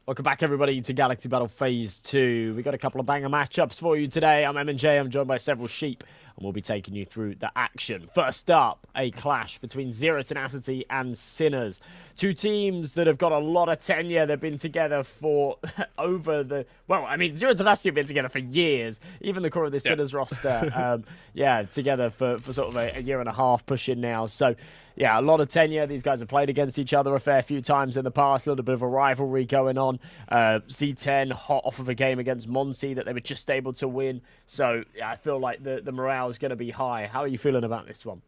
Welcome back, everybody, to Galaxy Battle Phase 2. We got a couple of banger matchups for you today. I'm M&J. I'm joined by several sheep, and we'll be taking you through the action. First up, a clash between Zero Tenacity and Sinners. Two teams that have got a lot of tenure. They've been together for over the... Well, I mean, Zero Tenacity have been together for years. Even the core of the Sinners roster, together for sort of a year and a half pushing now. So, yeah, a lot of tenure. These guys have played against each other a fair few times in the past. A little bit of a rivalry going on. Z10 hot off of a game against Monty that they were just able to win. So, yeah, I feel like the morale is going to be high. How are you feeling about this one?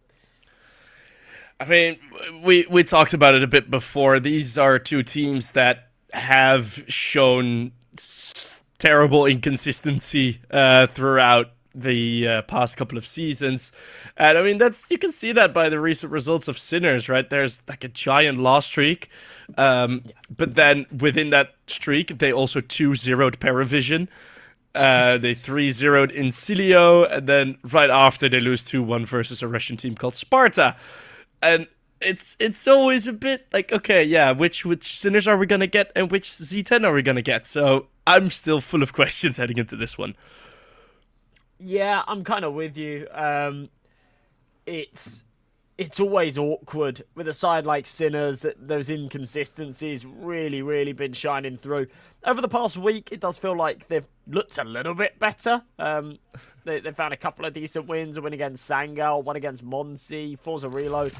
I mean, we talked about it a bit before. These are two teams that have shown terrible inconsistency throughout the past couple of seasons. And I mean, you can see that by the recent results of Sinners, right? There's like a giant loss streak. But then within that streak, they also 2-0'd Paravision. They 3-0'd Incilio, and then right after they lose 2-1 versus a Russian team called Sparta. And it's always a bit like, okay, yeah, which Sinners are we gonna get and which Z10 are we gonna get? So I'm still full of questions heading into this one. Yeah, I'm kind of with you. It's always awkward with a side like Sinners that those inconsistencies really been shining through. Over the past week, it does feel like they've looked a little bit better. They found a couple of decent wins, a win against Sangal, one against Monsi, Forza Reload.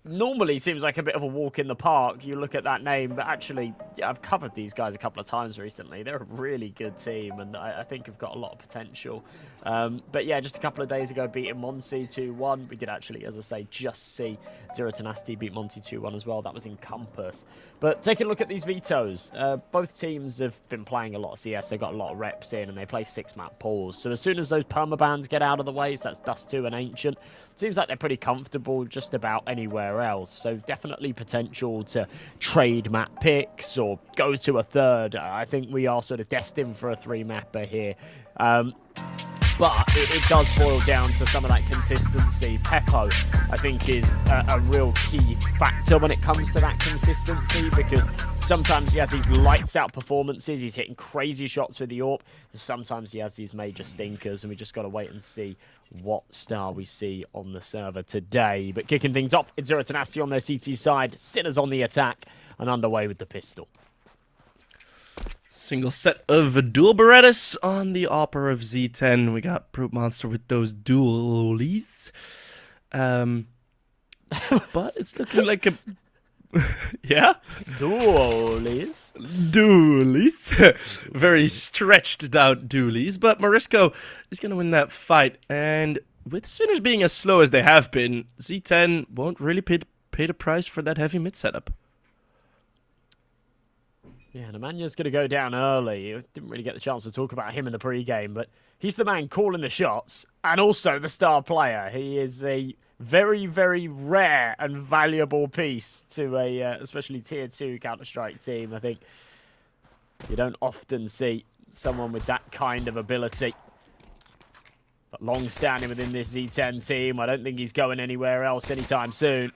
Normally seems like a bit of a walk in the park. You look at that name, but actually, yeah, I've covered these guys a couple of times recently. They're a really good team, and I think have got a lot of potential. But yeah, just a couple of days ago, beating Monsi 2-1. We did actually, as I say, just see Zero Tenacity beat Monty 2-1 as well. That was in Compass. But taking a look at these vetoes, both teams have been playing a lot of CS. They got a lot of reps in, and they play 6-map pools. So as soon as those permabans get out of the way, so that's Dust 2 and Ancient, seems like they're pretty comfortable just about anywhere else. So definitely potential to trade map picks or go to a third. I think we are sort of destined for a 3-mapper here. But it does boil down to some of that consistency. Peppo, I think, is a real key factor when it comes to that consistency, because sometimes he has these lights-out performances. He's hitting crazy shots with the AWP. Sometimes he has these major stinkers, and we just got to wait and see what star we see on the server today. But kicking things off, it's Zero Tenacity on their CT side. Sinners on the attack, and underway with the pistol. Single set of dual Berettas on the Opera of Z10. We got Brute Monster with those dualies. But it's looking like a... yeah? Dualies? Dualies. Very stretched out dualies. But Morisco is going to win that fight. And with Sinners being as slow as they have been, Z10 won't really pay the price for that heavy mid setup. Yeah, Nemanya's going to go down early. Didn't really get the chance to talk about him in the pre-game, but he's the man calling the shots and also the star player. He is a very rare and valuable piece to a, especially Tier 2 Counter-Strike team. I think you don't often see someone with that kind of ability. But long-standing within this Z10 team. I don't think he's going anywhere else anytime soon.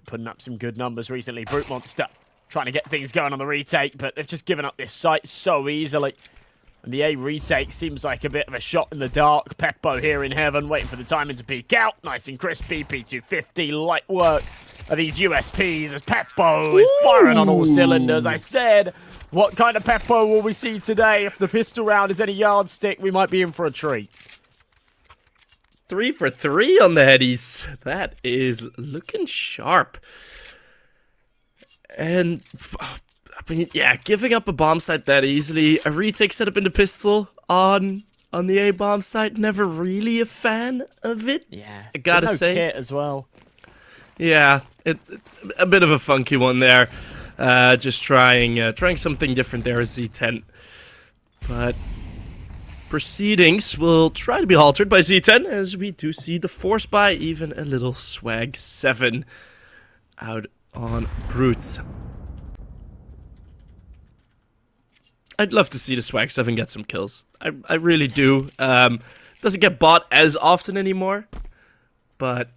Putting up some good numbers recently. Brute Monster trying to get things going on the retake, but they've just given up this site so easily. And the A retake seems like a bit of a shot in the dark. Peppo here in heaven, waiting for the timing to peek out. Nice and crispy, P250, light work of these USPs as Peppo is firing on all cylinders. I said, what kind of Peppo will we see today? If the pistol round is any yardstick, we might be in for a treat. 3 for 3 on the headies. That is looking sharp. And, I mean, yeah, giving up a bomb site that easily, a retake setup in the pistol on the A bomb site, never really a fan of it. Yeah, I gotta say. Kit as well. Yeah, a bit of a funky one there. Just trying something different there as Z10. But proceedings will try to be halted by Z10 as we do see the force buy, even a little swag 7 out on Brutes. I'd love to see the Swag 7 get some kills. I really do. Doesn't get bought as often anymore, but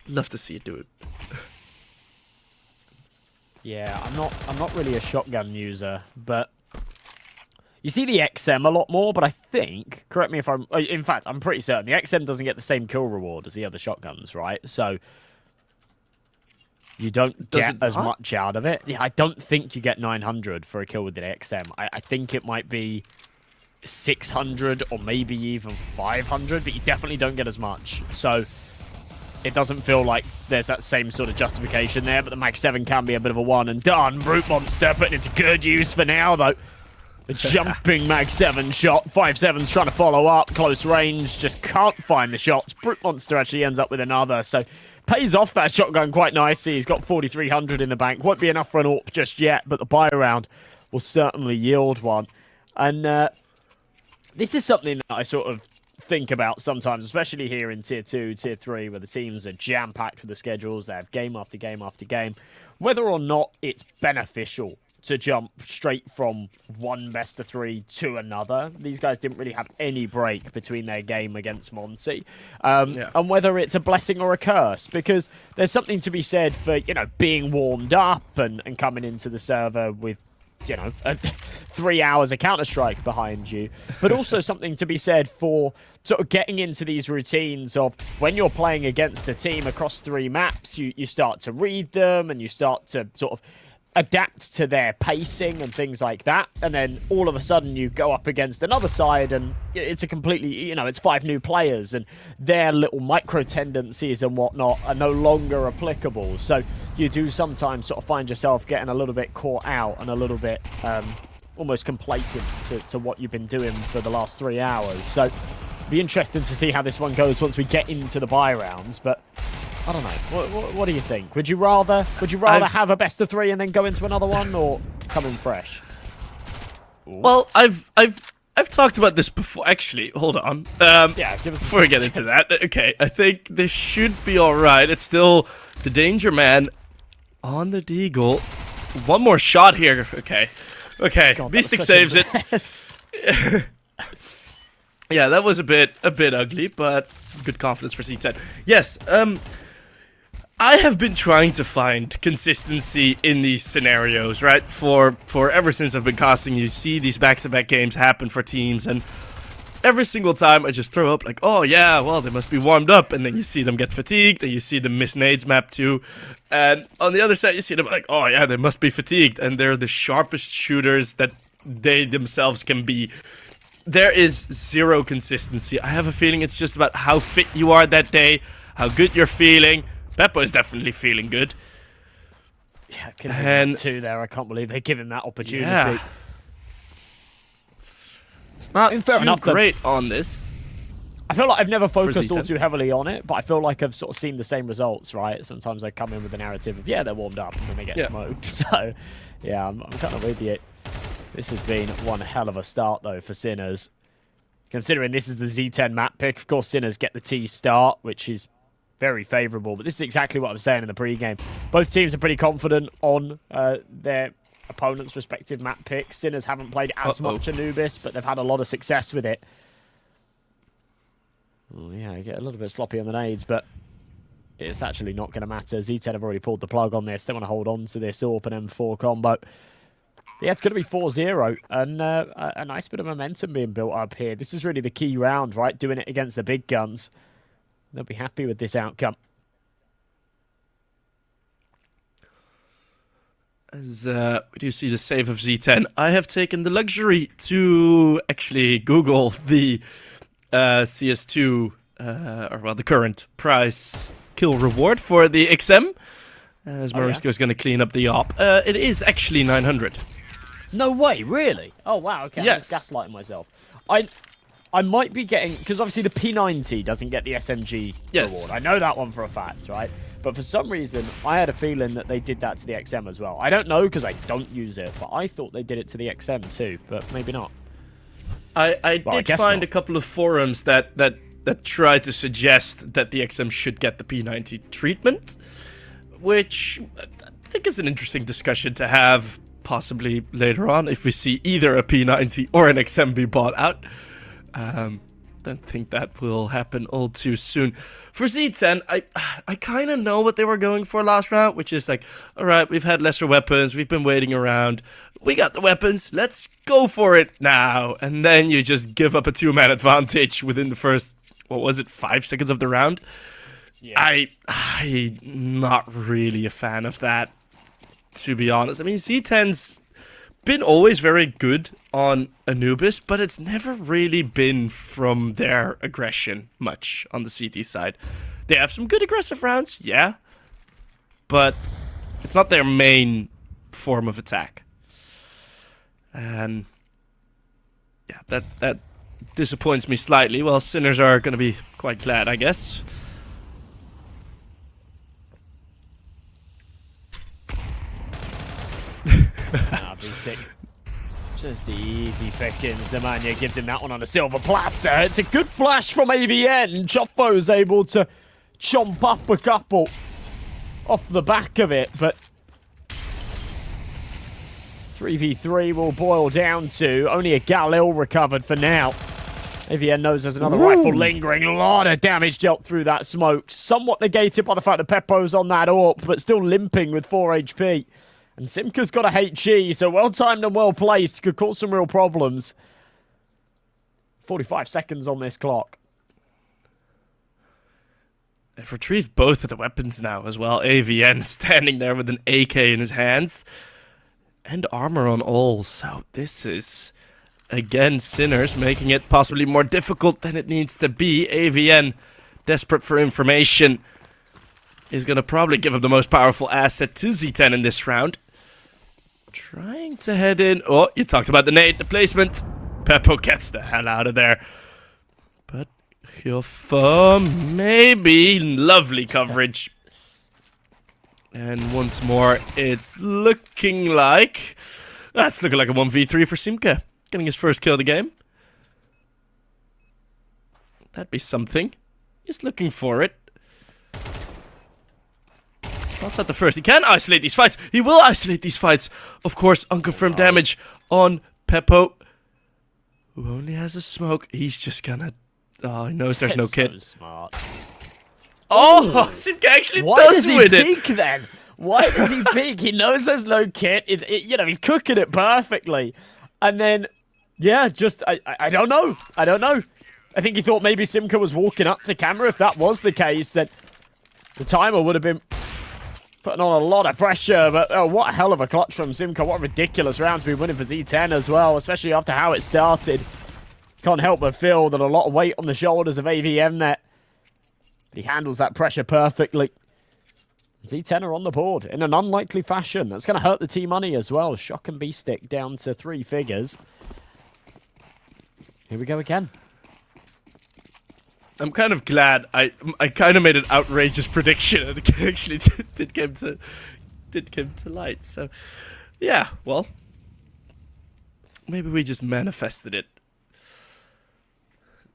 love to see it do it. Yeah, I'm not really a shotgun user, but you see the XM a lot more, but I think, correct me if in fact, I'm pretty certain the XM doesn't get the same kill reward as the other shotguns, right? So you don't get as much out of it. Yeah, I don't think you get 900 for a kill with the XM. I think it might be 600 or maybe even 500, but you definitely don't get as much. So it doesn't feel like there's that same sort of justification there, but the Mag 7 can be a bit of a one and done. Brute Monster putting it to good use for now, though. The jumping Mag 7 shot. 5-7's trying to follow up. Close range. Just can't find the shots. Brute Monster actually ends up with another. So pays off that shotgun quite nicely. He's got 4,300 in the bank. Won't be enough for an AWP just yet, but the buy round will certainly yield one. And this is something that I sort of think about sometimes, especially here in Tier 2, Tier 3, where the teams are jam-packed with the schedules. They have game after game after game. Whether or not it's beneficial to jump straight from one best of 3 to another. These guys didn't really have any break between their game against Monty. And whether it's a blessing or a curse, because there's something to be said for, you know, being warmed up and coming into the server with, you know, 3 hours of Counter-Strike behind you, but also something to be said for sort of getting into these routines of when you're playing against a team across 3 maps, you start to read them and you start to sort of adapt to their pacing and things like that, and then all of a sudden you go up against another side and it's a completely, you know, it's 5 new players and their little micro tendencies and whatnot are no longer applicable. So you do sometimes sort of find yourself getting a little bit caught out and a little bit almost complacent to what you've been doing for the last 3 hours. So it'll be interesting to see how this one goes once we get into the buy rounds, but I don't know. What do you think? Would you rather have a best of 3 and then go into another one, or come in fresh? Ooh. Well, I've talked about this before. Actually, hold on. Yeah, give us before we get into that. Okay, I think this should be all right. It's still the Danger Man on the Deagle. One more shot here. Okay. God, Beastic saves it. Yeah, that was a bit ugly, but some good confidence for Z10. Yes, I have been trying to find consistency in these scenarios, right? For ever since I've been casting, you see these back-to-back games happen for teams, and every single time I just throw up like, oh yeah, well, they must be warmed up, and then you see them get fatigued, and you see them miss nades map too, and on the other side you see them like, oh yeah, they must be fatigued, and they're the sharpest shooters that they themselves can be. There is zero consistency. I have a feeling it's just about how fit you are that day, how good you're feeling. Beppo is definitely feeling good. Yeah, and 2 there. I can't believe they give him that opportunity. Yeah. It's not too great on this. I feel like I've never focused all too heavily on it, but I feel like I've sort of seen the same results, right? Sometimes I come in with the narrative of, yeah, they're warmed up, and then they get smoked. So, yeah, I'm kind of with you. This has been one hell of a start, though, for Sinners. Considering this is the Z10 map pick, of course, Sinners get the T start, which is very favourable. But this is exactly what I was saying in the pre-game. Both teams are pretty confident on their opponent's respective map picks. Sinners haven't played as much Anubis, but they've had a lot of success with it. Oh, yeah, I get a little bit sloppy on the nades, but it's actually not going to matter. Z10 have already pulled the plug on this. They want to hold on to this AWP and M4 combo. Yeah, it's going to be 4-0, and a nice bit of momentum being built up here. This is really the key round, right? Doing it against the big guns. They'll be happy with this outcome. As we do see the save of Z10, I have taken the luxury to actually Google the CS2, or well, the current price kill reward for the XM. As Marisco is going to clean up the op. It is actually 900. No way, really? Oh, wow, okay, yes. I'm just gaslighting myself. I might be getting... Because obviously the P90 doesn't get the SMG reward. I know that one for a fact, right? But for some reason, I had a feeling that they did that to the XM as well. I don't know, because I don't use it, but I thought they did it to the XM too, but maybe not. I did find a couple of forums that tried to suggest that the XM should get the P90 treatment, which I think is an interesting discussion to have possibly later on if we see either a P90 or an XM be bought out. don't think that will happen all too soon. For Z10, I kind of know what they were going for last round, which is like, all right, we've had lesser weapons, we've been waiting around, we got the weapons, let's go for it now. And then you just give up a 2-man advantage within the first, what was it, 5 seconds of the round? Yeah. I'm not really a fan of that, to be honest. I mean, Z10's been always very good on Anubis, but it's never really been from their aggression much on the CT side. They have some good aggressive rounds, yeah, but it's not their main form of attack. And yeah, that disappoints me slightly. Well, Sinners are going to be quite glad, I guess. Just the easy pickings. The Mania gives him that one on a silver platter. It's a good flash from AVN. Joffo's able to chomp up a couple off the back of it, but 3v3 will boil down to only a Galil recovered for now. AVN knows there's another rifle lingering. A lot of damage dealt through that smoke. Somewhat negated by the fact that Peppo's on that AWP, but still limping with 4 HP. And Simka's got a HE, so well-timed and well-placed. Could cause some real problems. 45 seconds on this clock. They've retrieved both of the weapons now as well. AVN standing there with an AK in his hands. And armor on all. So this is, again, Sinners making it possibly more difficult than it needs to be. AVN, desperate for information, is going to probably give up the most powerful asset to Z10 in this round. Trying to head in. Oh, you talked about the nade, the placement. Peppo gets the hell out of there. But Hyofo, maybe. Lovely coverage. And once more, it's looking like... That's looking like a 1v3 for Simka. Getting his first kill of the game. That'd be something. He's looking for it. That's not the first. He can isolate these fights. He will isolate these fights. Of course, unconfirmed damage on Peppo, who only has a smoke. He's just gonna... Oh, he knows there's no kit. So smart. Oh, Simka actually does win it. Why does he peek then? Why does he peek? He knows there's no kit. You know, he's cooking it perfectly. And then, yeah, just... I don't know. I don't know. I think he thought maybe Simka was walking up to camera. If that was the case, then the timer would have been... putting on a lot of pressure, but oh, what a hell of a clutch from Simka. What a ridiculous round to be winning for Z10 as well, especially after how it started. Can't help but feel that a lot of weight on the shoulders of AVM there. But he handles that pressure perfectly. Z10 are on the board in an unlikely fashion. That's going to hurt the T-Money as well. Shock and B-Stick down to 3 figures. Here we go again. I'm kind of glad I kind of made an outrageous prediction and it actually did come to light. So, yeah, well, maybe we just manifested it.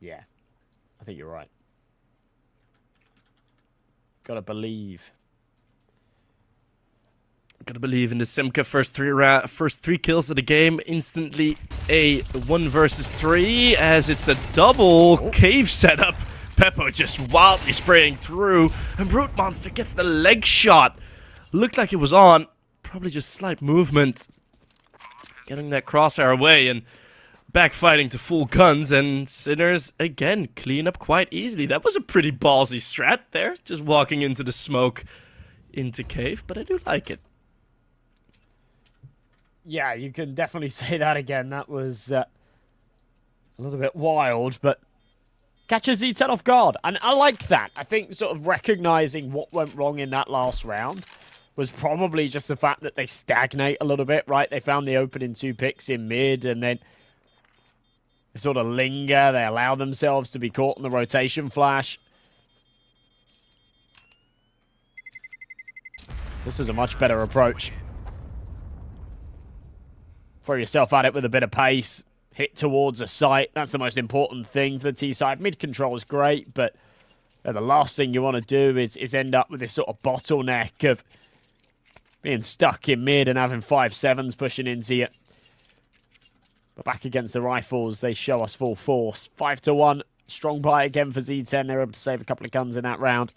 Yeah, I think you're right. Gotta believe. Gotta believe in the Simka first three kills of the game. Instantly a 1 versus 3 as it's a double cave setup. Peppo just wildly spraying through, and Brute Monster gets the leg shot. Looked like it was on. Probably just slight movement. Getting that crosshair away and backfighting to full guns, and Sinners again clean up quite easily. That was a pretty ballsy strat there, just walking into the smoke into cave, but I do like it. Yeah, you can definitely say that again. That was a little bit wild, but catches Z10 off guard. And I like that. I think sort of recognizing what went wrong in that last round was probably just the fact that they stagnate a little bit, right? They found the opening 2 picks in mid, and then they sort of linger. They allow themselves to be caught in the rotation flash. This is a much better approach. Throw yourself at it with a bit of pace. Hit towards a site. That's the most important thing for the T side. Mid control is great, but the last thing you want to do is end up with this sort of bottleneck of being stuck in mid and having 5-7s pushing into you. But back against the rifles, they show us full force. 5-1. Strong buy again for Z10. They're able to save a couple of guns in that round.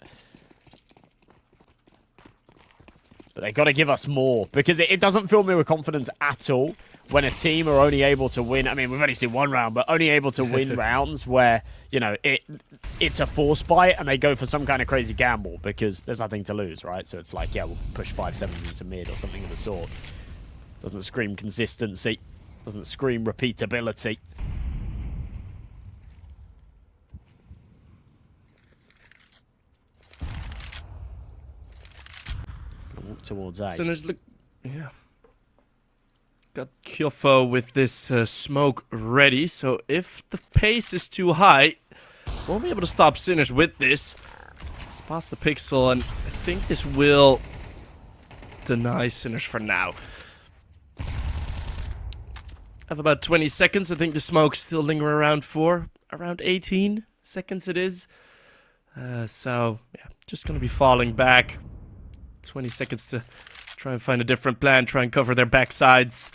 But they've got to give us more, because it doesn't fill me with confidence at all when a team are only able to win. I mean, we've only seen one round, but only able to win rounds where, you know, it's a force buy and they go for some kind of crazy gamble because there's nothing to lose, right? So it's like, yeah, we'll push 5-7 into mid or something of the sort. Doesn't scream consistency. Doesn't scream repeatability. Walk towards A. So there's yeah. Got Kyofo with this smoke ready, so if the pace is too high, won't be able to stop Sinners with this. Spots the pixel, and I think this will deny Sinners for now. Have about 20 seconds. I think the smoke still linger around for around 18 seconds it is. So, yeah, just going to be falling back. 20 seconds to try and find a different plan, try and cover their backsides.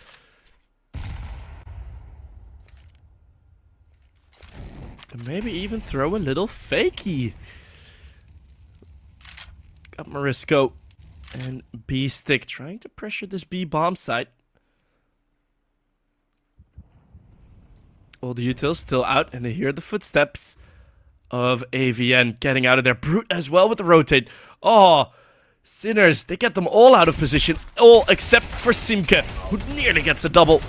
And maybe even throw a little fakey. Got Morisco and B-Stick trying to pressure this B-bomb site. All the utils still out, and they hear the footsteps of AVN getting out of there. Brute as well with the rotate. Oh, Sinners, they get them all out of position, all except for Simke, who nearly gets a double.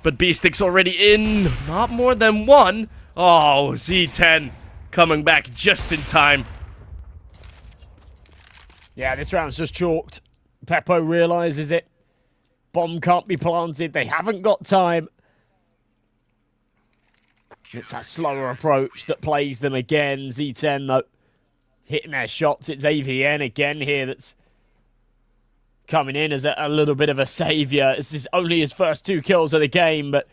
But B-Stick's already in, not more than one. Oh, Z10 coming back just in time. Yeah, this round's just chalked. Peppo realizes it. Bomb can't be planted. They haven't got time. It's that slower approach that plays them again. Z10, though, hitting their shots. It's AVN again here that's coming in as a little bit of a saviour. This is only his first 2 kills of the game, but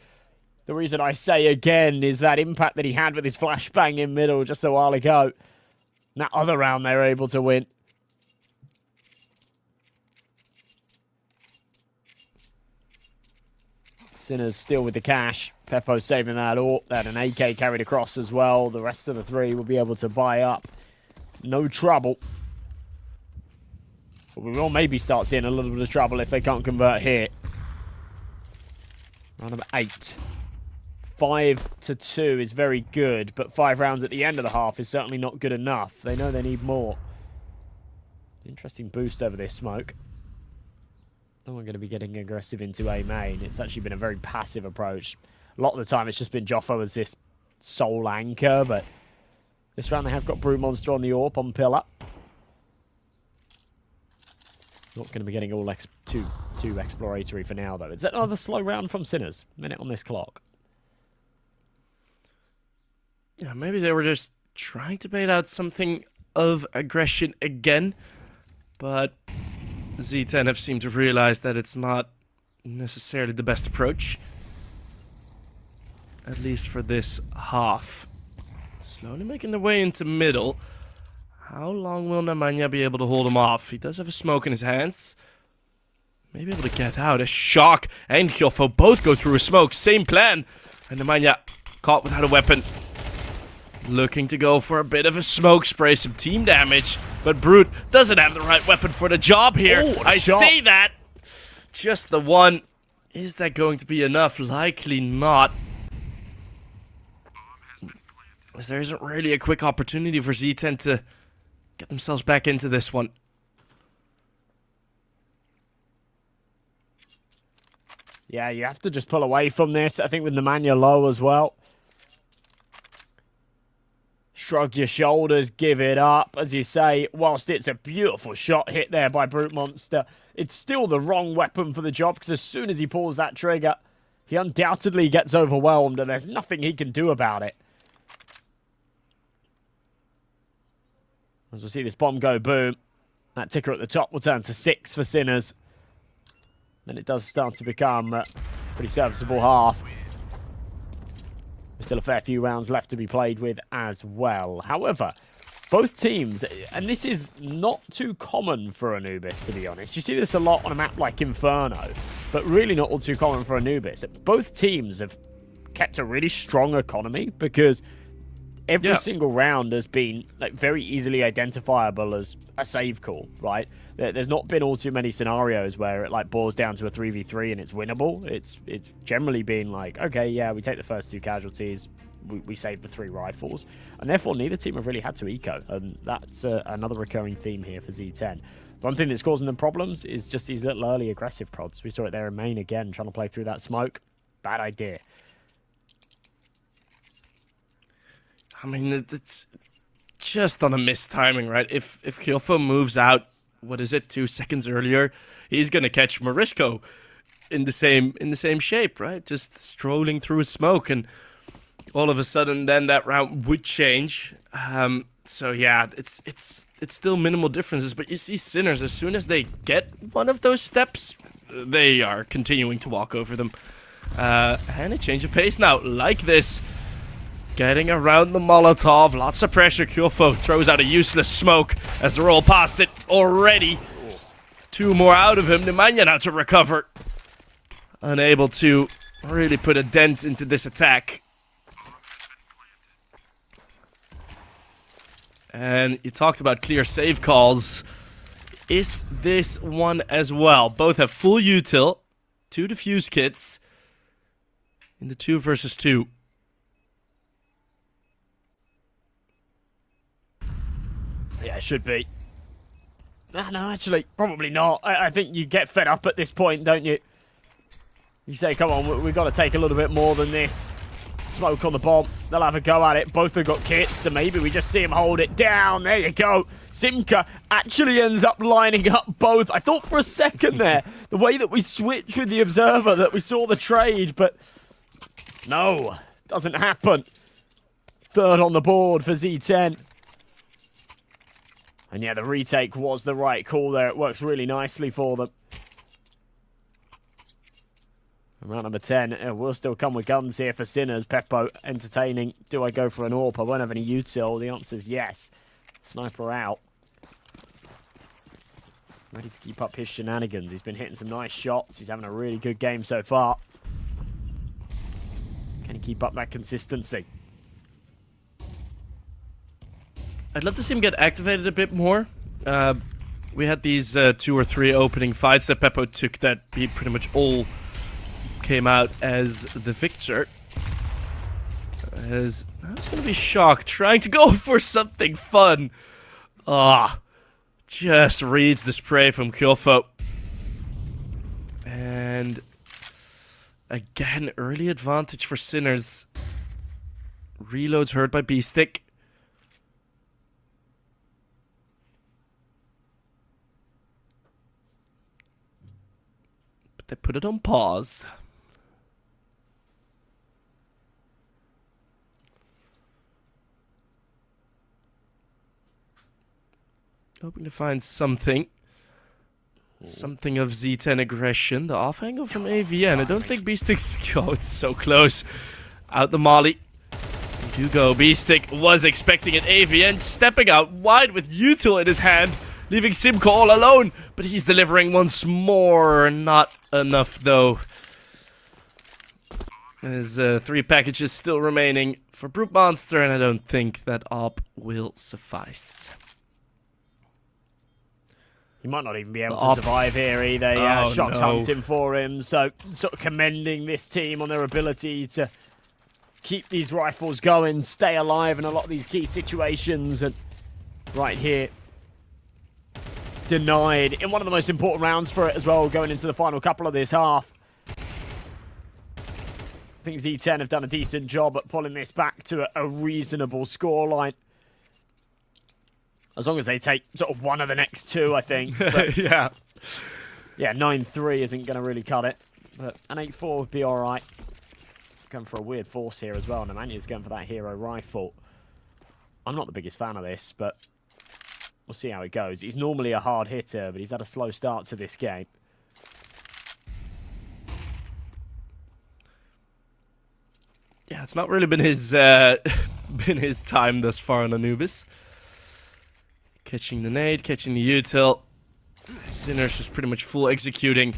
the reason I say again is that impact that he had with his flashbang in middle just a while ago. That other round they were able to win. Sinners still with the cash. Peppo saving that AWP. They had an AK carried across as well. The rest of the 3 will be able to buy up. No trouble. But we will maybe start seeing a little bit of trouble if they can't convert here. Round number 8. 5-2 is very good, but 5 rounds at the end of the half is certainly not good enough. They know they need more. Interesting boost over this smoke. No one going to be getting aggressive into A main. It's actually been a very passive approach. A lot of the time it's just been Joffo as this sole anchor, but this round they have got Brute Monster on the AWP on pillar. Not going to be getting all too exploratory for now, though. It's another slow round from Sinners. Minute on this clock. Yeah, maybe they were just trying to bait out something of aggression again, but Z10 have seemed to realize that it's not necessarily the best approach. At least for this half. Slowly making their way into middle. How long will Nemanja be able to hold him off? He does have a smoke in his hands. Maybe able to get out. A Shock and Kyofo both go through a smoke. Same plan. And Nemanja caught without a weapon. Looking to go for a bit of a smoke spray, some team damage. But Brute doesn't have the right weapon for the job here. Oh, I shot. say that. Just the one. Is that going to be enough? Likely not. As there isn't really a quick opportunity for Z10 to get themselves back into this one. Yeah, you have to just pull away from this. I think with Nemanja low as well. Shrug your shoulders, give it up. As you say, whilst it's a beautiful shot hit there by Brute Monster, it's still the wrong weapon for the job, because as soon as he pulls that trigger, he undoubtedly gets overwhelmed and there's nothing he can do about it. As we see this bomb go boom, that ticker at the top will turn to 6 for Sinners. Then it does start to become a pretty serviceable half. There's still a fair few rounds left to be played with as well. However, both teams, and this is not too common for Anubis, to be honest. You see this a lot on a map like Inferno, but really not all too common for Anubis. Both teams have kept a really strong economy, because every single round has been like very easily identifiable as a save call, right? There's not been all too many scenarios where it like boils down to a 3v3 and it's winnable. It's generally been like, okay, yeah, we take the first 2 casualties, we save the 3 rifles, and therefore neither team have really had to eco, and that's another recurring theme here for Z10. One thing that's causing them problems is just these little early aggressive prods. We saw it there in main again, trying to play through that smoke. Bad idea. I mean, it's just on a missed timing, right? If Kyofo moves out, what is it, 2 seconds earlier, he's gonna catch Morisco in the same shape, right? Just strolling through smoke, and all of a sudden, then that round would change. So yeah, it's still minimal differences, but you see Sinners, as soon as they get one of those steps, they are continuing to walk over them. And a change of pace now, like this. Getting around the Molotov, lots of pressure. Kyofo throws out a useless smoke as they're all past it already. 2 more out of him. Nemanja now to recover. Unable to really put a dent into this attack. And you talked about clear save calls. Is this one as well? Both have full util, 2 defuse kits in the 2 versus 2. Yeah, it should be. No, actually, probably not. I think you get fed up at this point, don't you? You say, come on, we've got to take a little bit more than this. Smoke on the bomb. They'll have a go at it. Both have got kits, so maybe we just see him hold it down. There you go. Simka actually ends up lining up both. I thought for a second there, the way that we switched with the observer, that we saw the trade, but no, doesn't happen. 3rd on the board for Z10. And yeah, the retake was the right call there. It works really nicely for them. Round number 10, we'll still come with guns here for Sinners. Peppo entertaining. Do I go for an AWP? I won't have any util. The answer is yes. Sniper out. Ready to keep up his shenanigans. He's been hitting some nice shots. He's having a really good game so far. Can he keep up that consistency? I'd love to see him get activated a bit more. We had these 2 or 3 opening fights that Peppo took that he pretty much all came out as the victor. As I was gonna be shocked, trying to go for something fun. Just reads the spray from Kyofo. And again, early advantage for Sinners. Reloads heard by B-Stick. But they put it on pause. Hoping to find something. Something of Z10 aggression. The off angle from AVN. I don't think B-Stick's... Oh, it's so close. Out the molly. You go. B-Stick was expecting it. AVN stepping out wide with util in his hand. Leaving Simco all alone. But he's delivering once more. Not enough, though. There's 3 packages still remaining for Brute Monster. And I don't think that AWP will suffice. He might not even be able to survive here either. Shock's hunting for him. So sort of commending this team on their ability to keep these rifles going, stay alive in a lot of these key situations. And right here, denied in one of the most important rounds for it as well, going into the final couple of this half. I think Z10 have done a decent job at pulling this back to a reasonable scoreline. As long as they take sort of one of the next 2, I think. But yeah. Yeah, 9-3 isn't going to really cut it. But an 8-4 would be all right. Going for a weird force here as well. Nemanja's going for that hero rifle. I'm not the biggest fan of this, but we'll see how it goes. He's normally a hard hitter, but he's had a slow start to this game. Yeah, it's not really been his time thus far on Anubis. Catching the nade, catching the util. Sinners just pretty much full executing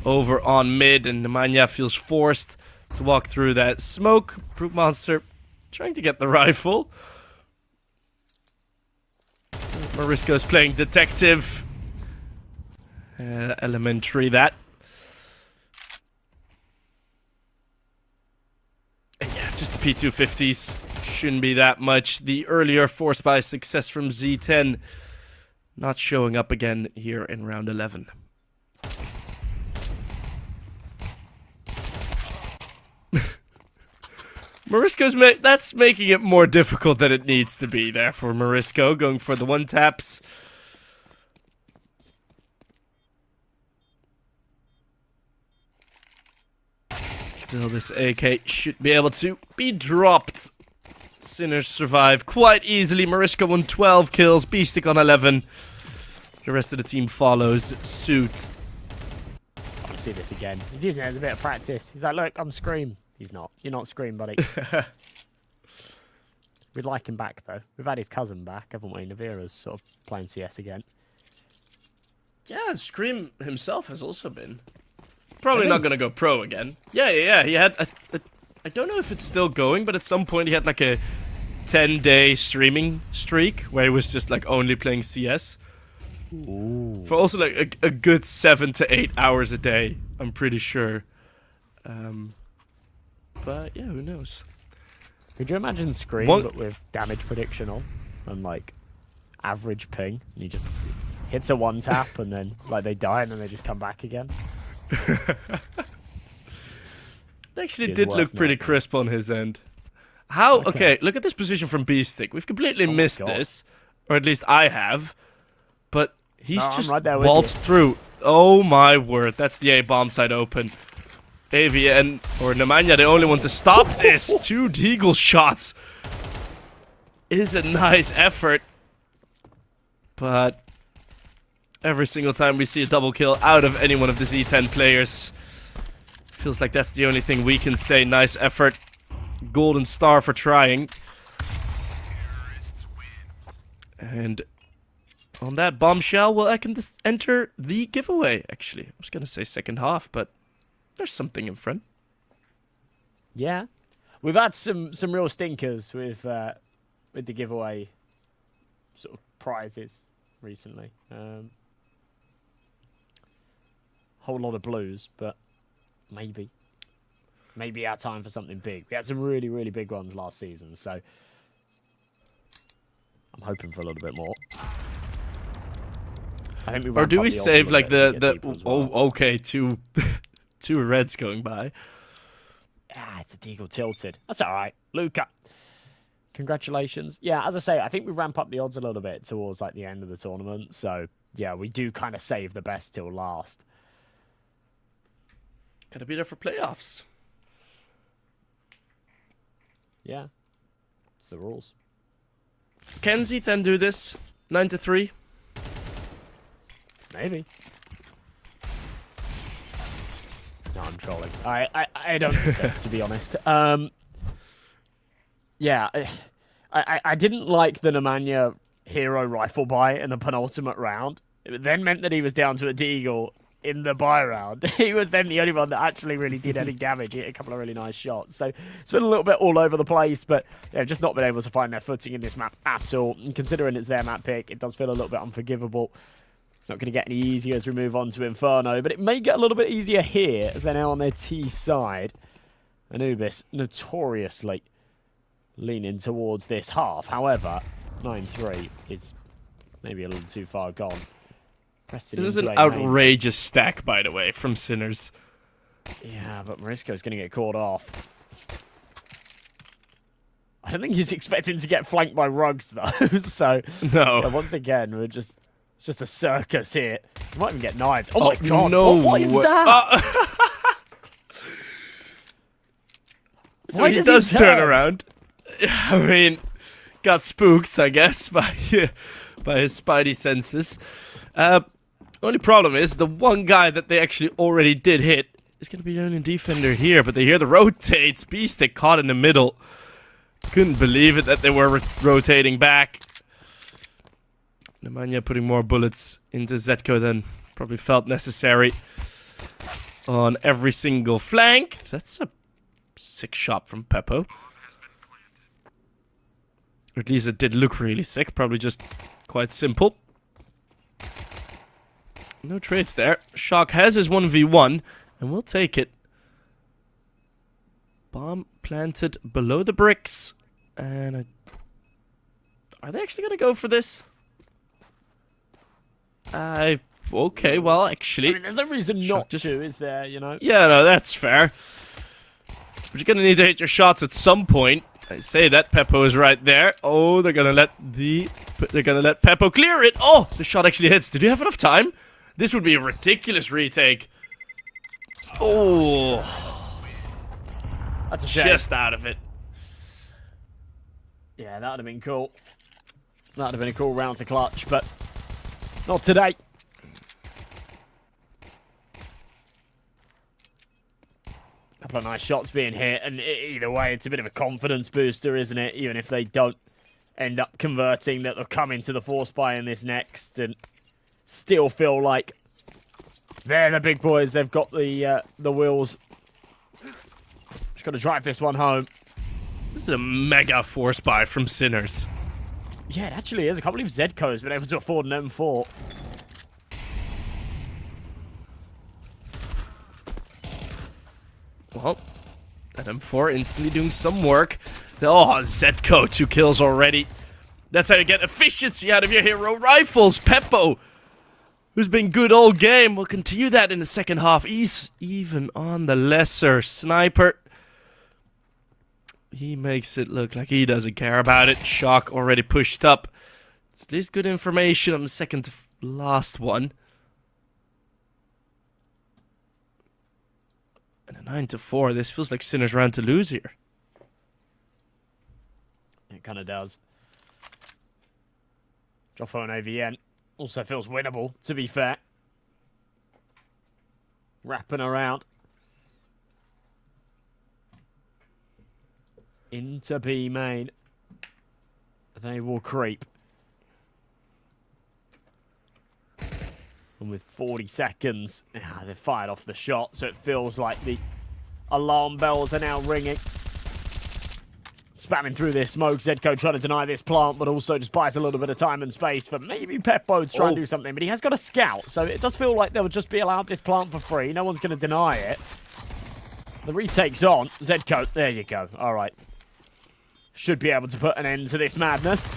over on mid, and Nemanja feels forced to walk through that smoke. Brute Monster trying to get the rifle. Marisko's playing detective. Elementary, that. And yeah, just the P250s. Shouldn't be that much. The earlier force buy success from Z10 not showing up again here in round 11. Marisko's that's making it more difficult than it needs to be there for Marisko, going for the one taps. Still, this AK should be able to be dropped. Sinners survive quite easily. Marisko on 12 kills, Beastic on 11. The rest of the team follows suit. I want to see this again. He's using it as a bit of practice. He's like, look, I'm Scream. He's not. You're not Scream, buddy. We'd like him back, though. We've had his cousin back, haven't we? Navira's sort of playing CS again. Yeah, Scream himself has also been. Probably not going to go pro again. Yeah. He had... I don't know if it's still going, but at some point he had like a 10-day streaming streak where he was just like only playing CS. Ooh. For also like a good 7 to 8 hours a day, I'm pretty sure. But yeah, who knows? Could you imagine Scream but with damage prediction on and like average ping? And he just hits a one tap and then like they die and then they just come back again. It actually did look pretty crisp on his end. How? Okay, look at this position from Beastic. We've completely missed this, or at least I have. But he's just waltzed through. Oh my word, that's the A-bomb side open. AVN or Nemanja, the only one to stop this. 2 deagle shots is a nice effort. But every single time we see a double kill out of any one of the Z10 players, feels like that's the only thing we can say. Nice effort. Golden star for trying. And on that bombshell, well, I can just enter the giveaway, actually. I was going to say second half, but there's something in front. Yeah. We've had some real stinkers with the giveaway sort of prizes recently. Whole lot of blues, but maybe our time for something big. We had some really, really big ones last season, so I'm hoping for a little bit more. I think or do we save like okay, two reds going by. It's a deagle tilted. That's all right, Luca. Congratulations. Yeah, as I say, I think we ramp up the odds a little bit towards like the end of the tournament. So yeah, we do kind of save the best till last. Gotta be there for playoffs. Yeah, it's the rules. Can Z10 do this? 9-3? Maybe. No, I'm trolling. I don't think so, to be honest. Yeah, I didn't like the Nemanja hero rifle buy in the penultimate round. It then meant that he was down to a deagle in the buy round. He was then the only one that actually really did any damage. He hit a couple of really nice shots. So it's been a little bit all over the place, but they've just not been able to find their footing in this map at all. And considering it's their map pick, it does feel a little bit unforgivable. Not going to get any easier as we move on to Inferno, but it may get a little bit easier here as they're now on their T side. Anubis notoriously leaning towards this half. However, 9-3 is maybe a little too far gone. This is an outrageous stack, by the way, from Sinners. Yeah, but Marisko's going to get caught off. I don't think he's expecting to get flanked by Rugs, though. So, no. Once again, it's just a circus here. You might even get knifed. Oh my god. No. What is that? So he does turn around. I mean, got spooked, I guess, by his spidey senses. Only problem is the one guy that they actually already did hit is going to be the only defender here, but they hear the rotates. Beastic caught in the middle. Couldn't believe it that they were rotating back. Nemanja putting more bullets into Zetko than probably felt necessary on every single flank. That's a sick shot from Peppo. Or at least it did look really sick. Probably just quite simple. No trades there. Shock has his 1v1, and we'll take it. Bomb planted below the bricks. And are they actually going to go for this? Okay, well, actually... I mean, there's no reason not to, is there, you know? Yeah, no, that's fair. But you're going to need to hit your shots at some point. I say that. Peppo is right there. Oh, they're going to let Peppo clear it. Oh, the shot actually hits. Did you have enough time? This would be a ridiculous retake. Oh. That's a shame. Just out of it. Yeah, that would have been cool. That would have been a cool round to clutch, but not today. Couple of nice shots being hit, and either way, it's a bit of a confidence booster, isn't it? Even if they don't end up converting, that they'll come into the force buy in this next and still feel like they're the big boys. They've got the wheels. Just got to drive this one home. This is a mega force buy from Sinners. Yeah, it actually is. I can't believe Z10 has been able to afford an M4. Well, that M4 instantly doing some work. Oh, Z10, 2 kills already. That's how you get efficiency out of your hero rifles. Peppo, who's been good all game, will continue that in the second half. He's even on the lesser sniper. He makes it look like he doesn't care about it. Shock already pushed up. It's at least good information on the second to last one. And a 9-4. This feels like Sinner's round to lose here. It kind of does. Joffo and AVN also feels winnable, to be fair. Wrapping around. Into B main. They will creep. And with 40 seconds, they've fired off the shot, so it feels like the alarm bells are now ringing. Spamming through this smoke, Z10 trying to deny this plant, but also just buys a little bit of time and space for maybe Peppo to try and do something. But he has got a scout, so it does feel like they'll just be allowed this plant for free. No one's going to deny it. The retake's on. Z10, there you go. All right. Should be able to put an end to this madness.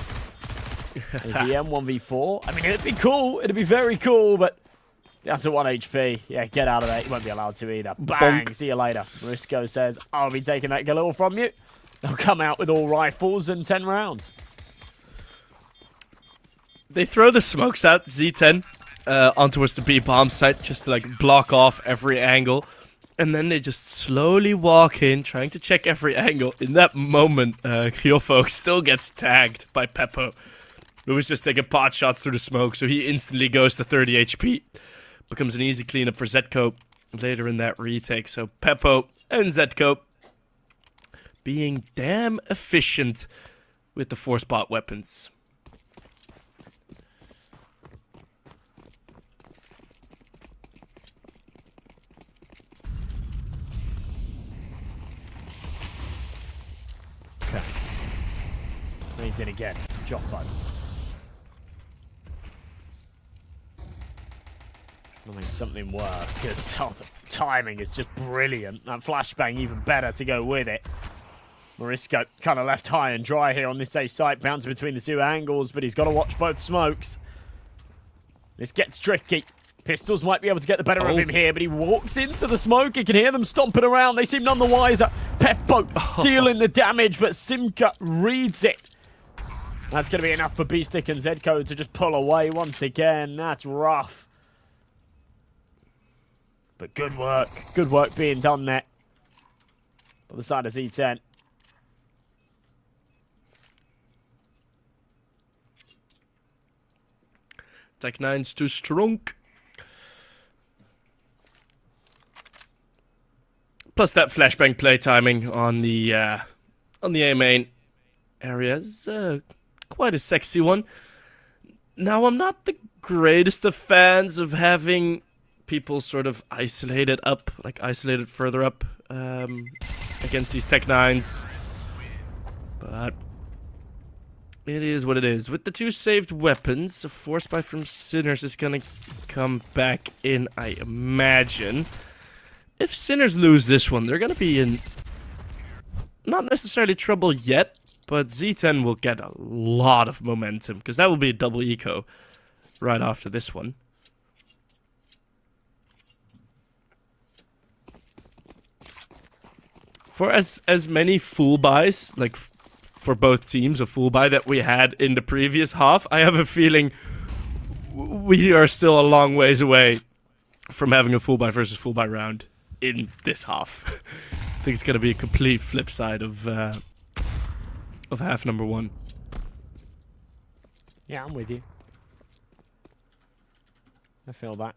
AVM 1v4. I mean, it'd be cool. It'd be very cool, but down to 1 HP. Yeah, get out of there. You won't be allowed to either. Bang. Bonk. See you later. Morisco says, I'll be taking that Galil from you. They'll come out with all rifles and 10 rounds. They throw the smokes out, Z10, on towards the B bomb site, just to like block off every angle. And then they just slowly walk in, trying to check every angle. In that moment, Gyofo still gets tagged by Peppo, who was just taking pot shots through the smoke, so he instantly goes to 30 HP. Becomes an easy cleanup for Z10 later in that retake. So Peppo and Z10 being damn efficient with the 4-spot weapons. Okay. Leads in again. Joffo. I'll make something work, because the timing is just brilliant. That flashbang even better to go with it. Morisco kind of left high and dry here on this A site, bouncing between the two angles, but he's got to watch both smokes. This gets tricky. Pistols might be able to get the better of him here, but he walks into the smoke. He can hear them stomping around. They seem none the wiser. Peppo dealing the damage, but Simka reads it. That's going to be enough for B-Stick and Z10 to just pull away once again. That's rough. But good work being done there on the side of Z10. Tech 9's too strong. Plus that flashbang play timing on the A main area is quite a sexy one. Now I'm not the greatest of fans of having people sort of isolated up, like isolated further up against these Tech 9s. But It is what it is. With the 2 saved weapons, a force buy from Sinners is gonna come back in, I imagine. If Sinners lose this one, they're gonna be in not necessarily trouble yet, but Z10 will get a lot of momentum, because that will be a double eco right after this one. For as many full buys, like for both teams, a full buy that we had in the previous half, I have a feeling we are still a long ways away from having a full buy versus full buy round in this half. I think it's going to be a complete flip side of half number 1. Yeah, I'm with you. I feel that.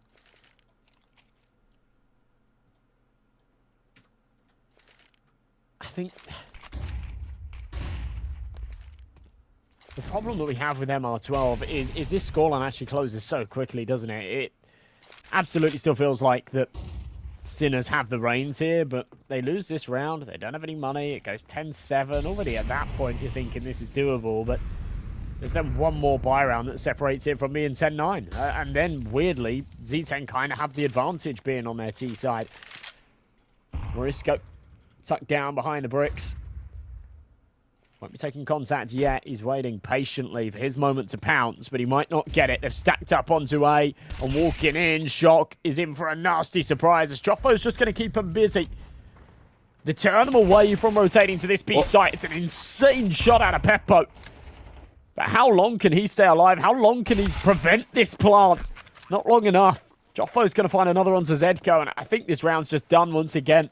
I think the problem that we have with MR12 is this scoreline actually closes so quickly, doesn't it? It absolutely still feels like that Sinners have the reins here, but they lose this round. They don't have any money. It goes 10-7. Already at that point, you're thinking this is doable, but there's then one more buy round that separates it from me and 10-9. And then, weirdly, Z10 kind of have the advantage being on their T side. Morisco tucked down behind the bricks. Won't be taking contact yet. He's waiting patiently for his moment to pounce, but he might not get it. They've stacked up onto A and walking in. Shock is in for a nasty surprise as Joffo's just going to keep him busy. Deter them away from rotating to this B site. It's an insane shot out of Peppo. But how long can he stay alive? How long can he prevent this plant? Not long enough. Joffo's going to find another onto Zedko, and I think this round's just done once again.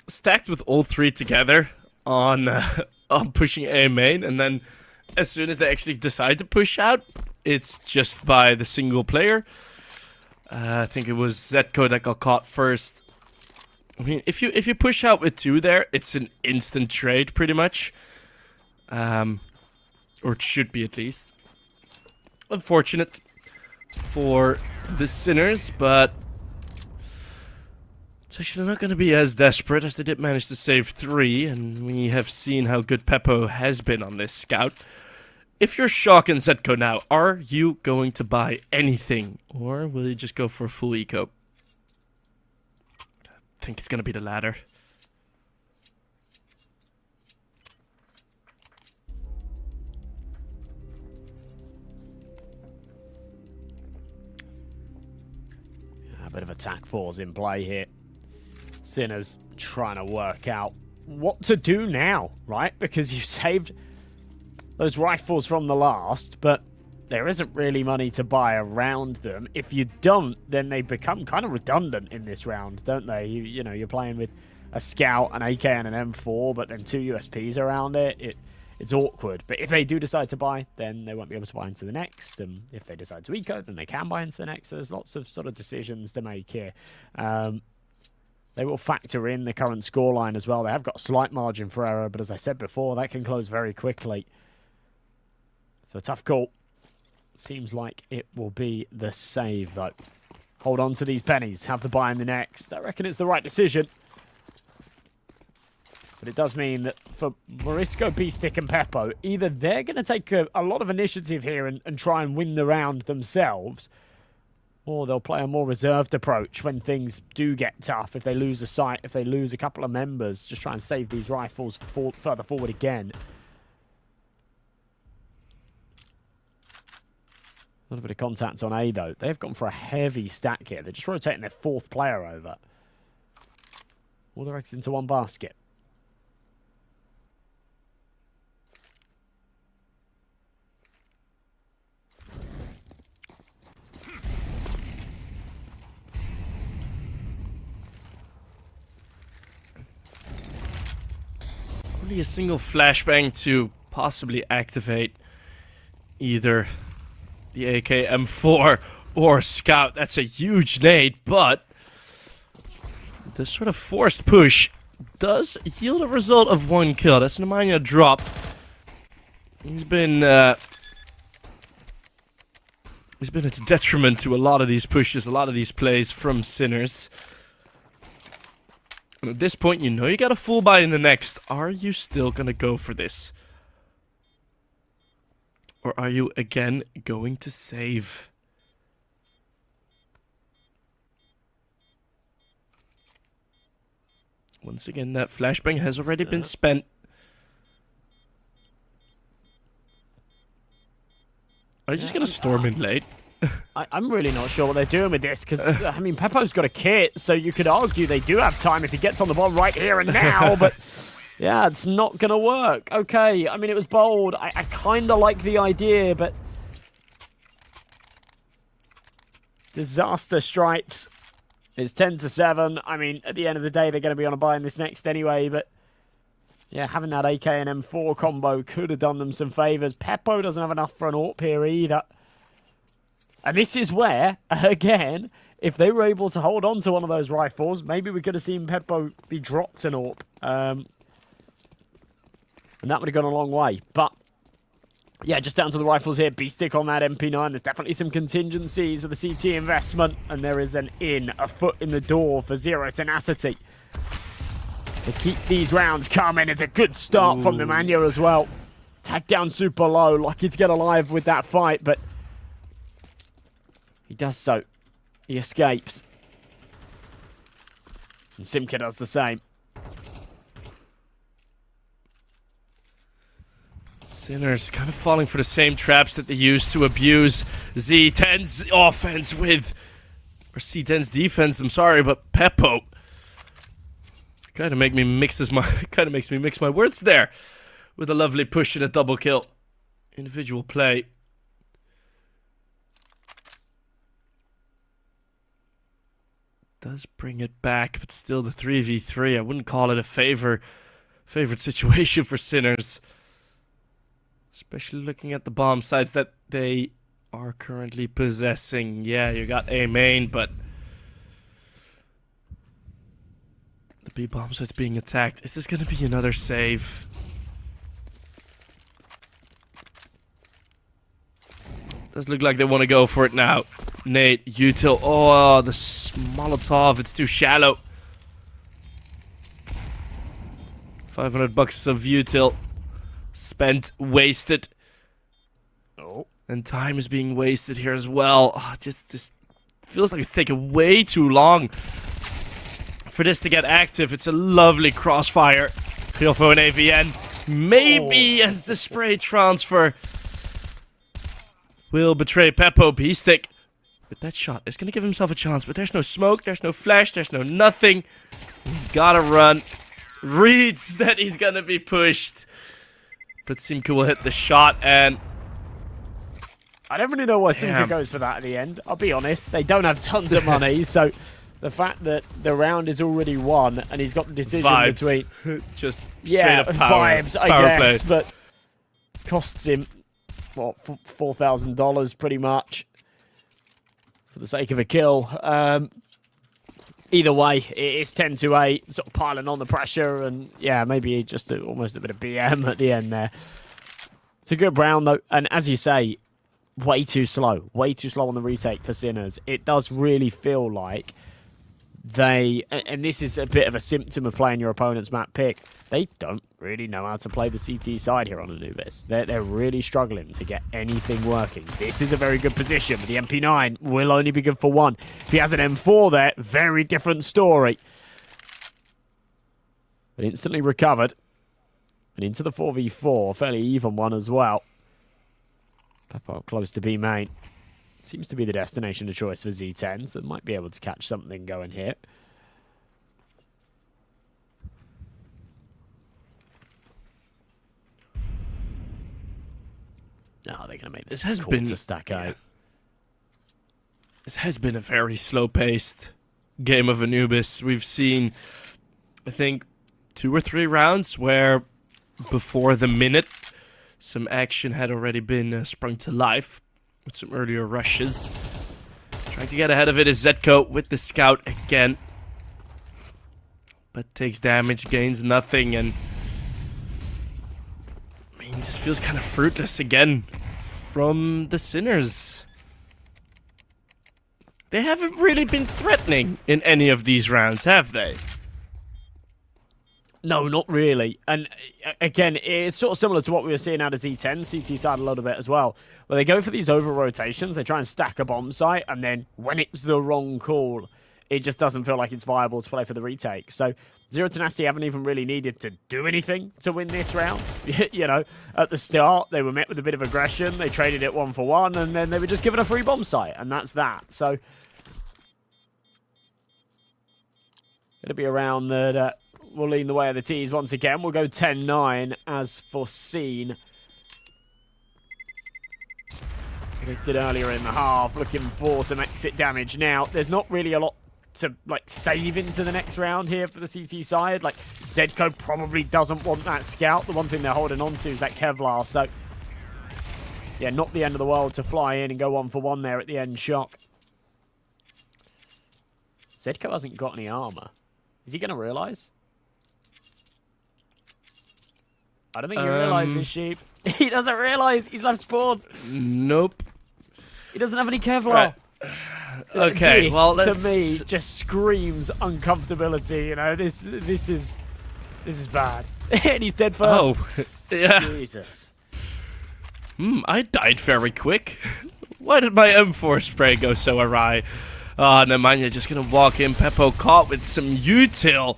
Stacked with all 3 together on pushing A main, and then as soon as they actually decide to push out, it's just by the single player. I think it was Zetko that got caught first. I mean, if you push out with 2 there, it's an instant trade pretty much, or it should be at least. Unfortunate for the Sinners, but it's actually not going to be as desperate as they did manage to save 3, and we have seen how good Peppo has been on this scout. If you're Shock and Zetko now, are you going to buy anything, or will you just go for a full eco? I think it's going to be the latter. A bit of attack pause in play here. Sinners trying to work out what to do now, right? Because you saved those rifles from the last, but there isn't really money to buy around them. If you don't, then they become kind of redundant in this round, don't they? You know, you're playing with a Scout, an AK, and an M4, but then 2 USPs around it. It's awkward. But if they do decide to buy, then they won't be able to buy into the next. And if they decide to eco, then they can buy into the next. So there's lots of sort of decisions to make here. They will factor in the current scoreline as well. They have got a slight margin for error, but as I said before, that can close very quickly. So a tough call. Seems like it will be the save, though. Hold on to these pennies. Have the buy in the next. I reckon it's the right decision. But it does mean that for Morisco, B-Stick, and Peppo, either they're going to take a lot of initiative here and try and win the round themselves, or they'll play a more reserved approach when things do get tough. If they lose a site, if they lose a couple of members, just try and save these rifles further forward again. A little bit of contact on A, though. They've gone for a heavy stack here. They're just rotating their 4th player over. All their eggs into one basket. Only a single flashbang to possibly activate either the AK M4 or Scout. That's a huge nade, but the sort of forced push does yield a result of 1 kill. That's Nemanja drop. He's been It's been a detriment to a lot of these pushes, a lot of these plays from Sinners. And at this point, you know you got a full buy in the next. Are you still going to go for this? Or are you again going to save? Once again, that flashbang has already been spent. Are you just going to storm in late? I'm really not sure what they're doing with this, because, I mean, Peppo's got a kit, so you could argue they do have time if he gets on the bomb right here and now, but yeah, it's not going to work. Okay, I mean, it was bold. I kind of like the idea, but disaster strikes. It's 10-7. I mean, at the end of the day, they're going to be on a buy in this next anyway, but yeah, having that AK and M4 combo could have done them some favors. Peppo doesn't have enough for an AWP here either. And this is where, again, if they were able to hold on to one of those rifles, maybe we could have seen Peppo be dropped an AWP. And that would have gone a long way. But, yeah, just down to the rifles here. B-stick on that MP9. There's definitely some contingencies with the CT investment. And there is a foot in the door for Zero Tenacity. To keep these rounds coming, it's a good start from the Mania as well. Tag down super low, lucky to get alive with that fight, but he does so. He escapes. And Simka does the same. Sinners kind of falling for the same traps that they used to abuse Z10's offense with, or C10's defense, I'm sorry, but Peppo. Kind of makes me mix my words there, with a lovely push and a double kill. Individual play. Does bring it back, but still the 3v3. I wouldn't call it a favorite situation for Sinners. Especially looking at the bomb sites that they are currently possessing. Yeah, you got A main, but the B bomb site's being attacked. Is this gonna be another save? Does look like they want to go for it now. Nate, util. Oh, the Molotov. It's too shallow. 500 bucks of util. Spent, wasted. Oh. And time is being wasted here as well. Oh, just feels like it's taking way too long for this to get active. It's a lovely crossfire. Feel for an AVN. Maybe as the spray transfer will betray Peppo. B-stick. With that shot, is going to give himself a chance, but there's no smoke, there's no flash, there's no nothing. He's got to run. Reads that he's going to be pushed. But Simka will hit the shot, and I don't really know why Simka goes for that at the end. I'll be honest. They don't have tons of money, so the fact that the round is already won and he's got the decision between just straight up vibes, I guess, play. but costs him what, $4,000 pretty much for the sake of a kill. Either way, it's 10-8, sort of piling on the pressure, and yeah, maybe just almost a bit of BM at the end there. It's a good round though, and as you say, way too slow on the retake for Sinners. It does really feel like they, and this is a bit of a symptom of playing your opponent's map pick, they don't really know how to play the CT side here on Anubis. They're really struggling to get anything working. This is a very good position, but the MP9 will only be good for one. If he has an M4 there, very different story. But instantly recovered. And into the 4v4, fairly even one as well. Peppo up close to B main. Seems to be the destination of choice for Z10, so they might be able to catch something going here. No, they're going to make this call to stack out. This has been a very slow-paced game of Anubis. We've seen, I think, 2 or 3 rounds where before the minute, some action had already been sprung to life with some earlier rushes. Trying to get ahead of it is Zetko with the scout again. But takes damage, gains nothing, and I mean, just feels kind of fruitless again from the Sinners. they haven't really been threatening in any of these rounds, have they? No, not really. And again, it's sort of similar to what we were seeing out of Z10, CT side a little bit as well, where they go for these over rotations, they try and stack a bomb site, and then when it's the wrong call, it just doesn't feel like it's viable to play for the retake. So Zero Tenacity haven't even really needed to do anything to win this round. You know, at the start, they were met with a bit of aggression, they traded it 1-for-1, and then they were just given a free bomb site, and that's that. So it'll be a round that will lean the way of the T's once again. We'll go 10-9 as foreseen. Predicted earlier in the half, looking for some exit damage. Now, there's not really a lot to like save into the next round here for the CT side. Like, Zedco probably doesn't want that scout. The one thing they're holding on to is that Kevlar. So, yeah, not the end of the world to fly in and go 1-for-1 there at the end shock. Zedco hasn't got any armor. Is he going to realize? I don't think he realizes, Sheep. He doesn't realize he's left spawn. Nope. He doesn't have any Kevlar. Right. Okay, this, well, let's... to me, just screams uncomfortability. You know, this is bad. And he's dead first. Oh, yeah. Jesus. I died very quick. Why did my M4 spray go so awry? Ah, Nemanja just gonna walk in. Peppo caught with some util.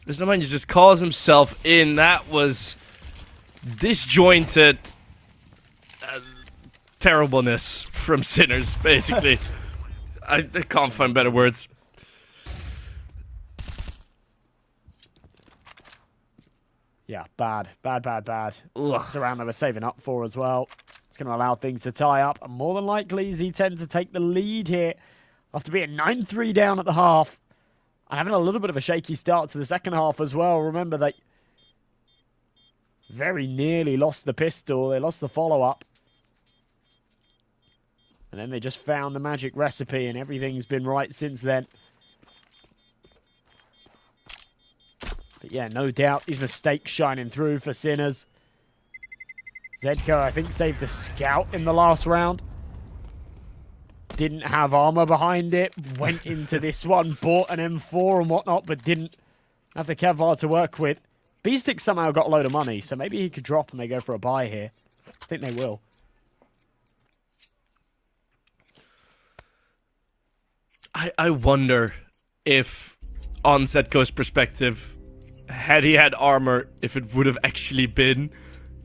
This Nemanja just calls himself in. That was disjointed terribleness from Sinners, basically. I can't find better words. Yeah, bad. Ugh. It's a round they were saving up for as well. It's going to allow things to tie up. And more than likely, Z10 to take the lead here after being 9-3 down at the half. And having a little bit of a shaky start to the second half as well. Remember, they very nearly lost the pistol. They lost the follow-up. And then they just found the magic recipe, and everything's been right since then. But yeah, no doubt these mistakes shining through for Sinners. Zedco, I think, saved a scout in the last round. Didn't have armor behind it. Went into this one, bought an M4 and whatnot, but didn't have the Kevlar to work with. B-Stick somehow got a load of money, so maybe he could drop and they go for a buy here. I think they will. I wonder if, on Zedco's perspective, had he had armor, if it would have actually been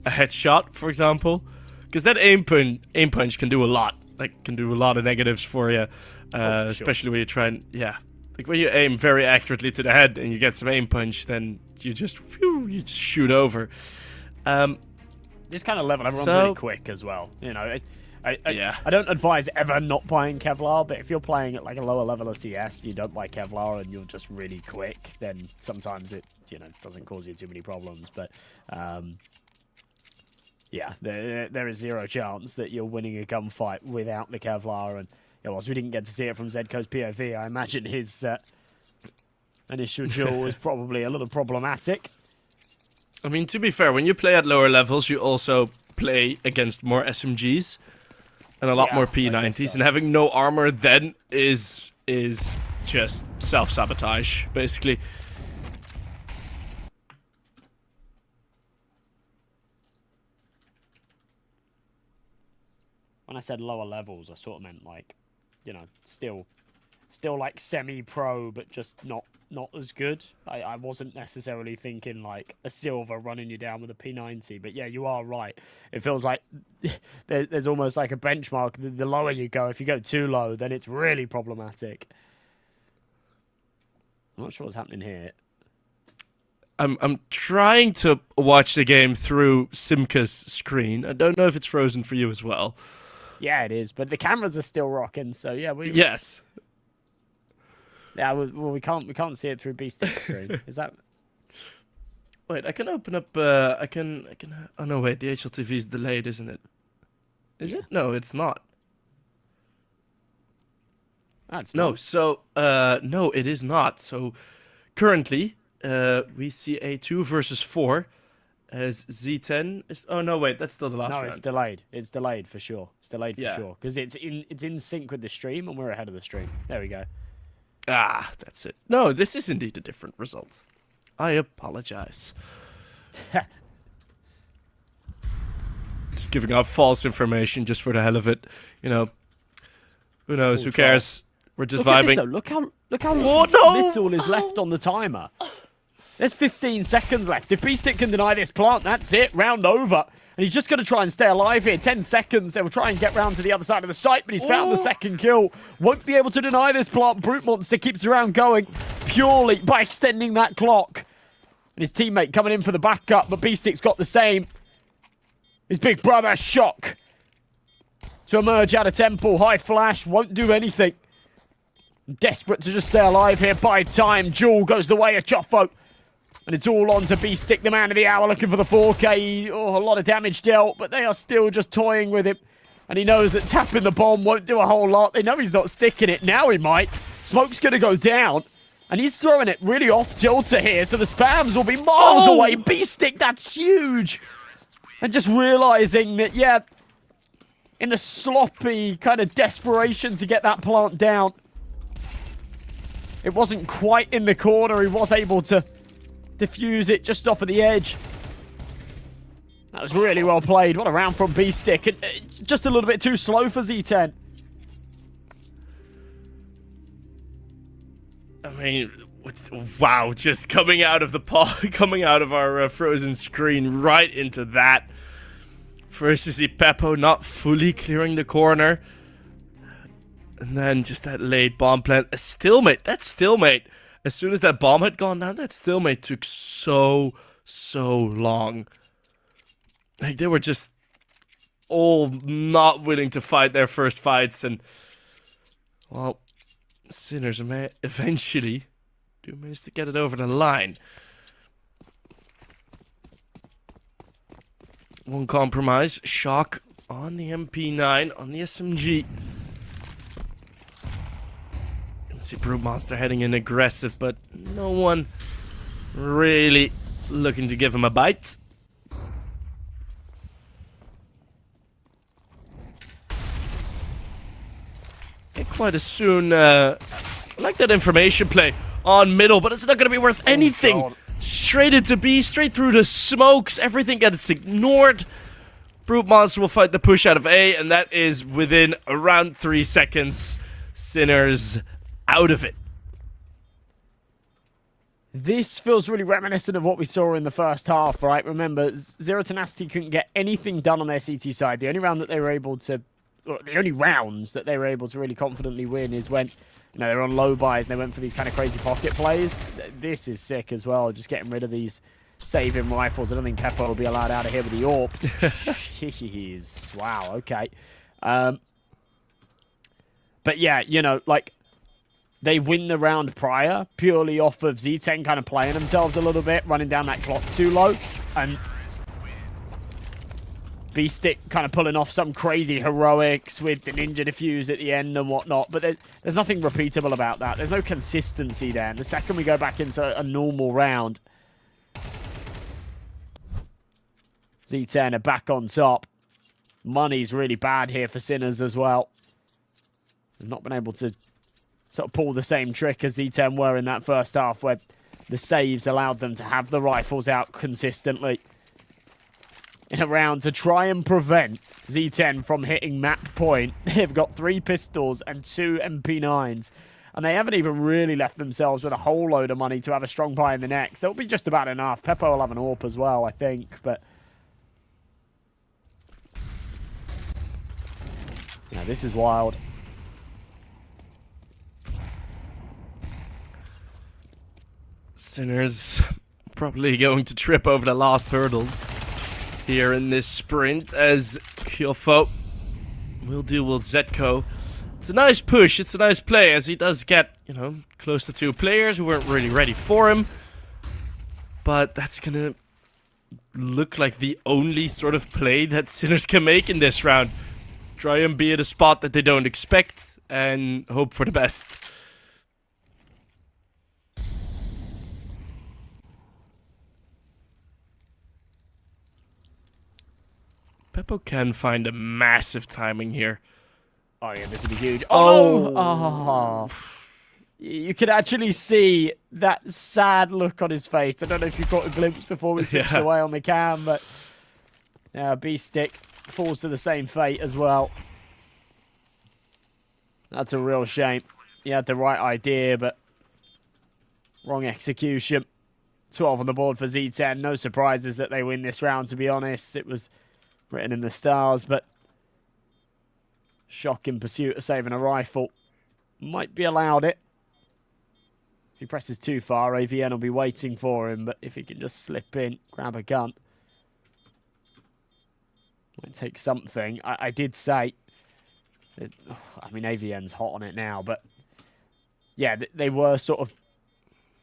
a headshot, for example. Because that aim punch can do a lot. Like, can do a lot of negatives for you. For especially when you try and, yeah. Like, when you aim very accurately to the head and you get some aim punch, then you just shoot over. This kind of level, everyone's really quick as well. You know, I don't advise ever not buying Kevlar, but if you're playing at like a lower level of CS, you don't buy Kevlar and you're just really quick, then sometimes it, you know, doesn't cause you too many problems. But yeah, there is zero chance that you're winning a gunfight without the Kevlar. And yeah, whilst we didn't get to see it from Zedco's POV, I imagine his initial duel was probably a little problematic. I mean, to be fair, when you play at lower levels, you also play against more SMGs and a lot more P90s, and having no armor then is just self-sabotage, basically. When I said lower levels, I sort of meant like, you know, still like semi-pro, but just not as good. I wasn't necessarily thinking like a silver running you down with a P90, but yeah, you are right. It feels like there's almost like a benchmark. The lower you go, if you go too low, then it's really problematic. I'm not sure what's happening here. I'm trying to watch the game through Simka's screen. I don't know if it's frozen for you as well. Yeah, it is, but the cameras are still rocking, so yeah, Yes. Yeah, well, we can't see it through B-Stick screen. Is that? Wait, I can open up. I can. Oh no, wait. The HLTV is delayed, isn't it? Is it? No, it's not. That's no. not. So, no, it is not. So, currently, we see a 2 versus 4, As Z10 is... Oh, no, wait. That's still the last No, round. it's delayed. It's delayed for sure. It's delayed for Yeah. sure. Because it's in sync with the stream, and we're ahead of the stream. There we go. Ah, that's it. No, this is indeed a different result. I apologize. Just giving out false information just for the hell of it. You know, who knows? Who cares? We're just Look at vibing. this, though. Look how little is left on the timer. There's 15 seconds left. If Beastick can deny this plant, that's it. Round over. And he's just going to try and stay alive here. 10 seconds. They will try and get round to the other side of the site, but he's found the second kill. Won't be able to deny this plant. Brute Monster keeps the round going purely by extending that clock. And his teammate coming in for the backup, but Beastick's got the same. His big brother, Shock, to emerge out of Temple. High flash, won't do anything. Desperate to just stay alive here. By time, Jewel goes the way of Choffo. And it's all on to Beastick, the man of the hour, looking for the 4K. Oh, a lot of damage dealt, but they are still just toying with him. And he knows that tapping the bomb won't do a whole lot. They know he's not sticking it. Now he might. Smoke's going to go down. And he's throwing it really off-tilter here, so the spams will be miles away. Beastick, that's huge. And just realizing that, yeah, in the sloppy kind of desperation to get that plant down, it wasn't quite in the corner. He was able to defuse it just off of the edge. That was really well played. What a round from Beastick. And just a little bit too slow for Z10. I mean, wow, just coming out of the coming out of our frozen screen right into that. First you see Peppo not fully clearing the corner. And then just that late bomb plant. A stalemate. That stalemate. As soon as that bomb had gone down, that stalemate took so long. Like, they were just all not willing to fight their first fights. And, well, Sinners may eventually do manage to get it over the line. One compromise. Shock on the MP9, on the SMG. See Brute Monster heading in aggressive, but no one really looking to give him a bite. And quite as soon, I like that information play on middle, but it's not going to be worth anything. Straight into B, straight through the smokes, everything gets ignored. Brute Monster will fight the push out of A, and that is within around 3 seconds. Sinners out of it. This feels really reminiscent of what we saw in the first half, right? Remember, Zero Tenacity couldn't get anything done on their CT side. The only round that they were able to, or the only rounds that they were able to really confidently win is when, you know, they were on low buys and they went for these kind of crazy pocket plays. This is sick as well, just getting rid of these saving rifles. I don't think Peppo will be allowed out of here with the AWP. Jeez. Wow, okay. But yeah, you know, like, they win the round prior purely off of Z10 kind of playing themselves a little bit, running down that clock too low, and Beastick kind of pulling off some crazy heroics with the ninja defuse at the end and whatnot. But there's nothing repeatable about that. There's no consistency there. And the second we go back into a normal round, Z10 are back on top. Money's really bad here for Sinners as well. They've not been able to sort of pull the same trick as Z10 were in that first half, where the saves allowed them to have the rifles out consistently in a round to try and prevent Z10 from hitting map point. They've got 3 pistols and 2 MP9s, and they haven't even really left themselves with a whole load of money to have a strong buy in the next. That'll be just about enough. Peppo will have an AWP as well, I think, but yeah, this is wild. Sinners probably going to trip over the last hurdles here in this sprint, as Hyofo will deal with Zetko. It's a nice push, it's a nice play, as he does get, you know, close to 2 players who weren't really ready for him. But that's gonna look like the only sort of play that Sinners can make in this round. Try and be at a spot that they don't expect, and hope for the best. Beppo can find a massive timing here. Oh, yeah, this would be huge. Oh, no! Oh. You could actually see that sad look on his face. I don't know if you caught a glimpse before we switched away on the cam, but B-Stick falls to the same fate as well. That's a real shame. He had the right idea, but wrong execution. 12 on the board for Z10. No surprises that they win this round, to be honest. It was written in the stars, but Shock in pursuit of saving a rifle. Might be allowed it. If he presses too far, AVN will be waiting for him, but if he can just slip in, grab a gun. Might take something. I did say... I mean, AVN's hot on it now, but... Yeah, they were sort of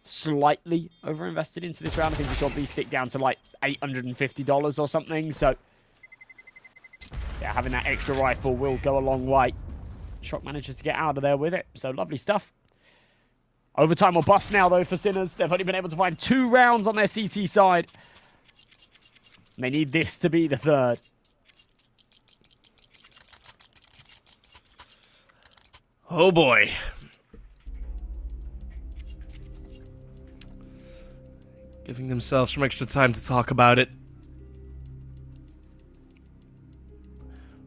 slightly over-invested into this round. I think we saw B-Stick down to like $850 or something, so... Yeah, having that extra rifle will go a long way. Shock manages to get out of there with it, so lovely stuff. Overtime or bust now, though, for Sinners. They've only been able to find 2 rounds on their CT side. And they need this to be the third. Oh, boy. Giving themselves some extra time to talk about it.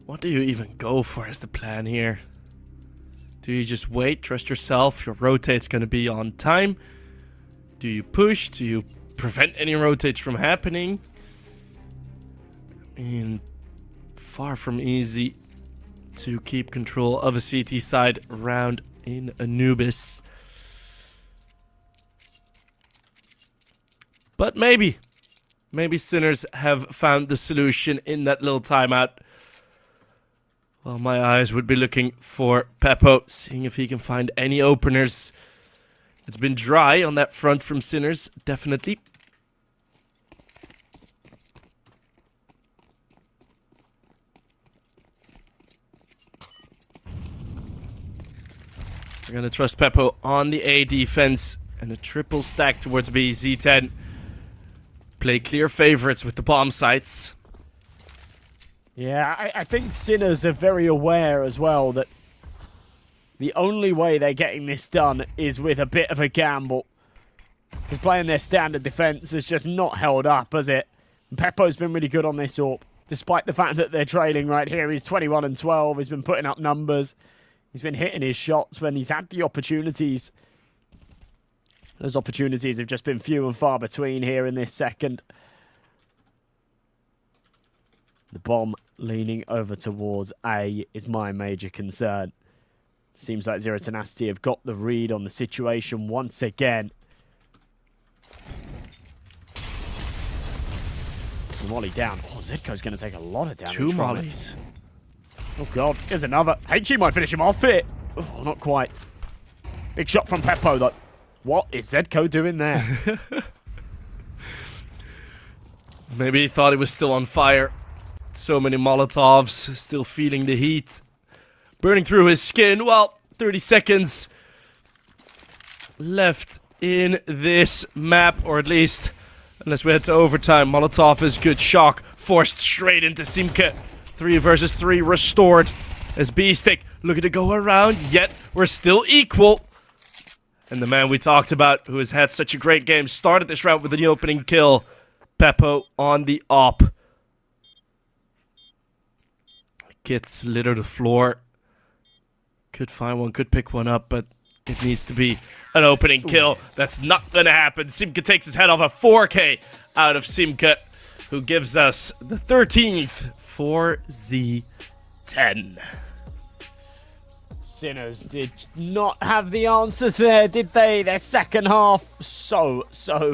What do you even go for as the plan here? Do you just wait, trust yourself, your rotate's gonna be on time? Do you push? Do you prevent any rotates from happening? I mean, far from easy to keep control of a CT side round in Anubis. But maybe Sinners have found the solution in that little timeout. Well, my eyes would be looking for Beppo, seeing if he can find any openers. It's been dry on that front from Sinners, definitely. We're going to trust Beppo on the A defense and a triple stack towards B. Z10. Play clear favorites with the bomb sites. Yeah, I think Sinners are very aware as well that the only way they're getting this done is with a bit of a gamble. Because playing their standard defense has just not held up, has it? Beppo's been really good on this AWP. Despite the fact that they're trailing right here, he's 21 and 12. He's been putting up numbers. He's been hitting his shots when he's had the opportunities. Those opportunities have just been few and far between here in this second. The bomb leaning over towards A is my major concern. Seems like Zero Tenacity have got the read on the situation once again. Molly down. Oh, Zedko's going to take a lot of damage. 2 mollies. Oh, God. Here's another. HE might finish him off it. Oh, not quite. Big shot from Beppo, though. What is Zedko doing there? Maybe he thought he was still on fire. So many Molotovs, still feeling the heat. Burning through his skin. Well, 30 seconds left in this map, or at least, unless we head to overtime. Molotov is good. Shock forced straight into Simke. 3 versus 3 restored as B-Stick looking to go around, yet we're still equal. And the man we talked about, who has had such a great game, started this round with the opening kill. Beppo on the op. Gets litter the floor. Could find one, could pick one up, but it needs to be an opening kill. That's not gonna happen. Simke takes his head off a 4K out of Simke, who gives us the 13th for Z10. Sinners did not have the answers there, did they? Their second half, so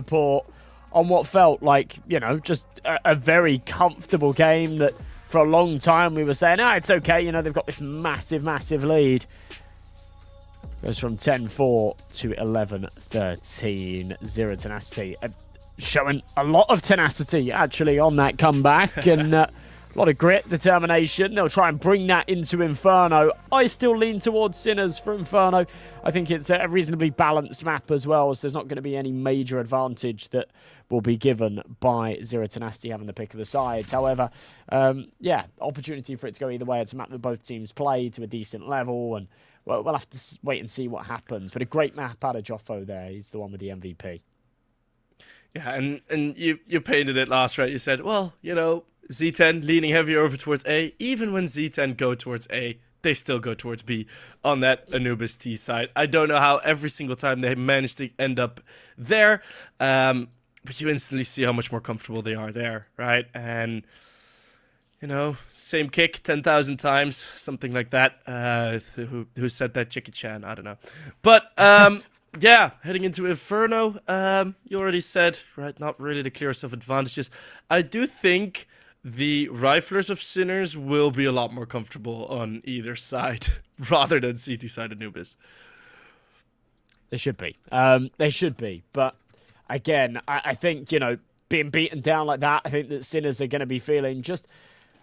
poor on what felt like, you know, just a very comfortable game that for a long time we were saying, it's okay, you know, they've got this massive lead. Goes from 10-4 to 11-13. Zero Tenacity. Showing a lot of tenacity, actually, on that comeback. And A lot of grit, determination. They'll try and bring that into Inferno. I still lean towards Sinners for Inferno. I think it's a reasonably balanced map as well, so there's not going to be any major advantage that will be given by Zero Tenacity having the pick of the sides. However, yeah, opportunity for it to go either way. It's a map that both teams play to a decent level, and well, we'll have to wait and see what happens. But a great map out of Joffo there. He's the one with the MVP. Yeah, and you painted it last, right? You said, well, you know, Z10 leaning heavier over towards A. Even when Z10 go towards A, they still go towards B on that Anubis T side. I don't know how every single time they manage to end up there, but you instantly see how much more comfortable they are there, right? And, you know, same kick 10,000 times, something like that. Who said that? Jackie Chan? I don't know. But, yeah, heading into Inferno, you already said, right, not really the clearest of advantages. I do think the Riflers of Sinners will be a lot more comfortable on either side rather than CT side Anubis. They should be. They should be. But again, I think, you know, being beaten down like that, I think that Sinners are going to be feeling just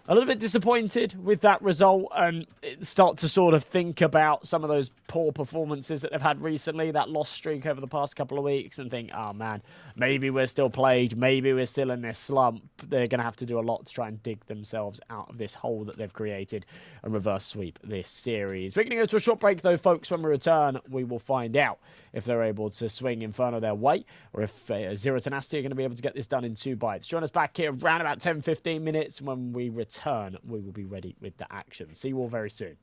a little bit disappointed with that result and start to sort of think about some of those poor performances that they've had recently, that lost streak over the past couple of weeks, and think, oh man, maybe we're still plagued, maybe we're still in this slump. They're going to have to do a lot to try and dig themselves out of this hole that they've created and reverse sweep this series. We're going to go to a short break though, folks. When we return, we will find out if they're able to swing Inferno their way or if Zero Tenacity are going to be able to get this done in 2 bites. Join us back here around about 10-15 minutes. When we return, we will be ready with the action. See you all very soon.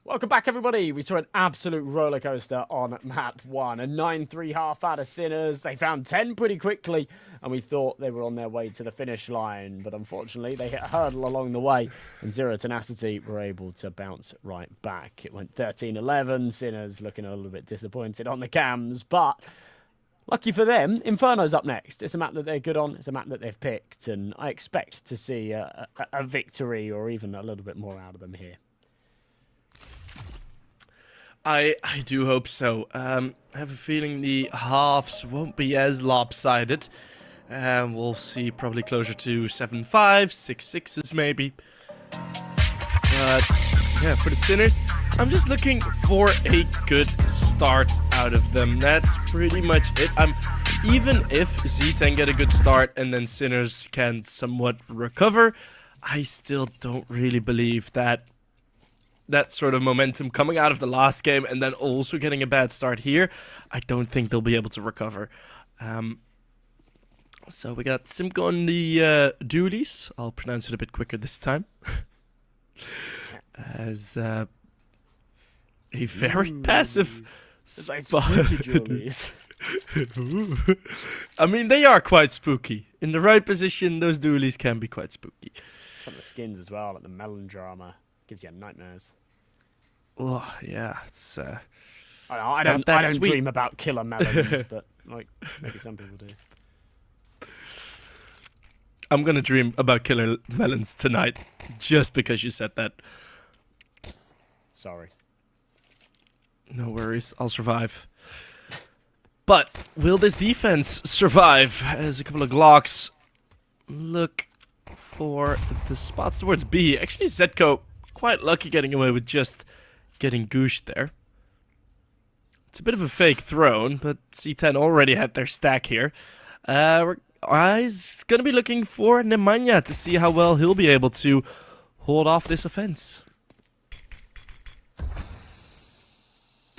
Welcome back, everybody. We saw an absolute roller coaster on map 1. A 9-3 half out of Sinners. They found 10 pretty quickly, and we thought they were on their way to the finish line. But unfortunately, they hit a hurdle along the way, and Zero Tenacity were able to bounce right back. It went 13-11. Sinners looking a little bit disappointed on the cams, but lucky for them, Inferno's up next. It's a map that they're good on. It's a map that they've picked, and I expect to see a victory or even a little bit more out of them here. I do hope so. I have a feeling the halves won't be as lopsided. We'll see probably closer to 7-5, 6-6s maybe. But yeah, for the Sinners, I'm just looking for a good start out of them. That's pretty much it. I'm even if Z10 get a good start and then Sinners can somewhat recover, I still don't really believe that sort of momentum coming out of the last game and then also getting a bad start here, I don't think they'll be able to recover. So we got Simco on the duties. I'll pronounce it a bit quicker this time. As a very passive dualies. I mean, they are quite spooky. In the right position, those dualies can be quite spooky. Some of the skins as well, like the melon drama, gives you nightmares. Oh yeah, it's. I don't dream about killer melons, but like maybe some people do. I'm gonna dream about killer melons tonight, just because you said that. Sorry. No worries, I'll survive. But will this defense survive? As a couple of Glocks look for the spots towards B. Actually, Zetko quite lucky getting away with just getting gooshed there. It's a bit of a fake throne, but Z10 already had their stack here. He's going to be looking for Nemanja to see how well he'll be able to hold off this offense.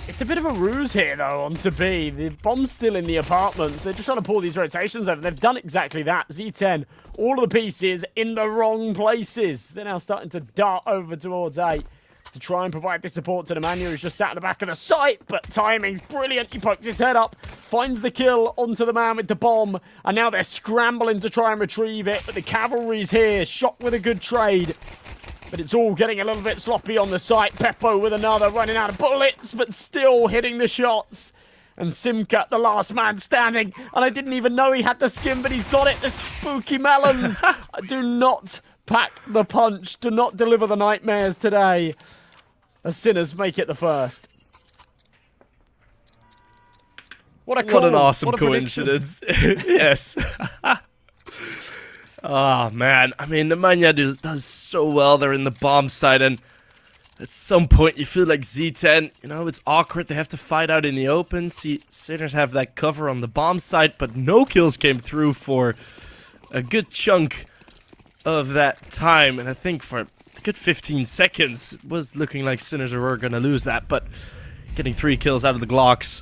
It's a bit of a ruse here, though, on to B. The bomb's still in the apartments. They're just trying to pull these rotations over. They've done exactly that. Z10, all of the pieces in the wrong places. They're now starting to dart over towards A to try and provide this support to Nemanja, who's just sat at the back of the site, but timing's brilliant. He pokes his head up, finds the kill onto the man with the bomb, and now they're scrambling to try and retrieve it, but the cavalry's here, shot with a good trade. But it's all getting a little bit sloppy on the site. Peppo with another, running out of bullets, but still hitting the shots. And Simka, the last man standing. And I didn't even know he had the skin, but he's got it. The spooky melons. Do not pack the punch. Do not deliver the nightmares today. As Sinners make it the first. What an awesome coincidence. Yes. Oh, man. I mean, Nemanja does so well there in the bomb site, and at some point you feel like Z10, you know, it's awkward. They have to fight out in the open. Sinners have that cover on the bomb site, but no kills came through for a good chunk of that time, and I think for a good 15 seconds it was looking like Sinners were going to lose that, but getting 3 kills out of the Glocks,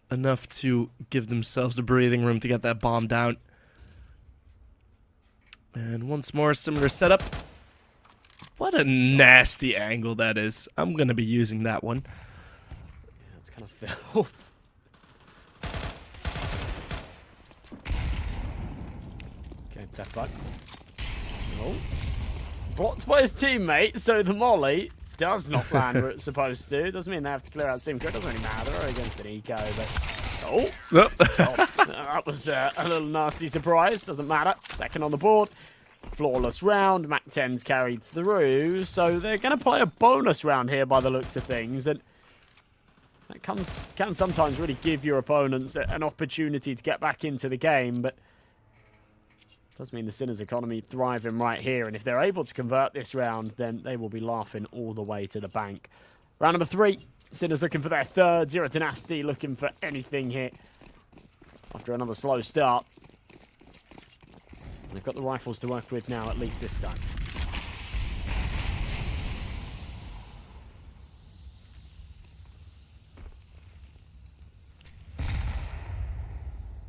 enough to give themselves the breathing room to get that bomb down. And once more, similar setup. What a nasty angle that is. I'm going to be using that one. Yeah, it's kind of filth. Okay, death bug. Oh. Blocked by his teammate, so the molly does not land where it's supposed to. Doesn't mean they have to clear out Simco. It doesn't really matter. They're against an eco, but... Oh, that was a little nasty surprise. Doesn't matter. Second on the board. Flawless round. Mac 10's carried through. So they're going to play a bonus round here by the looks of things. And that can sometimes really give your opponents an opportunity to get back into the game. But it does mean the Sinners economy thriving right here. And if they're able to convert this round, then they will be laughing all the way to the bank. Round number 3. Sinners looking for their third. Zero Tenacity looking for anything here after another slow start. They've got the rifles to work with now, at least this time.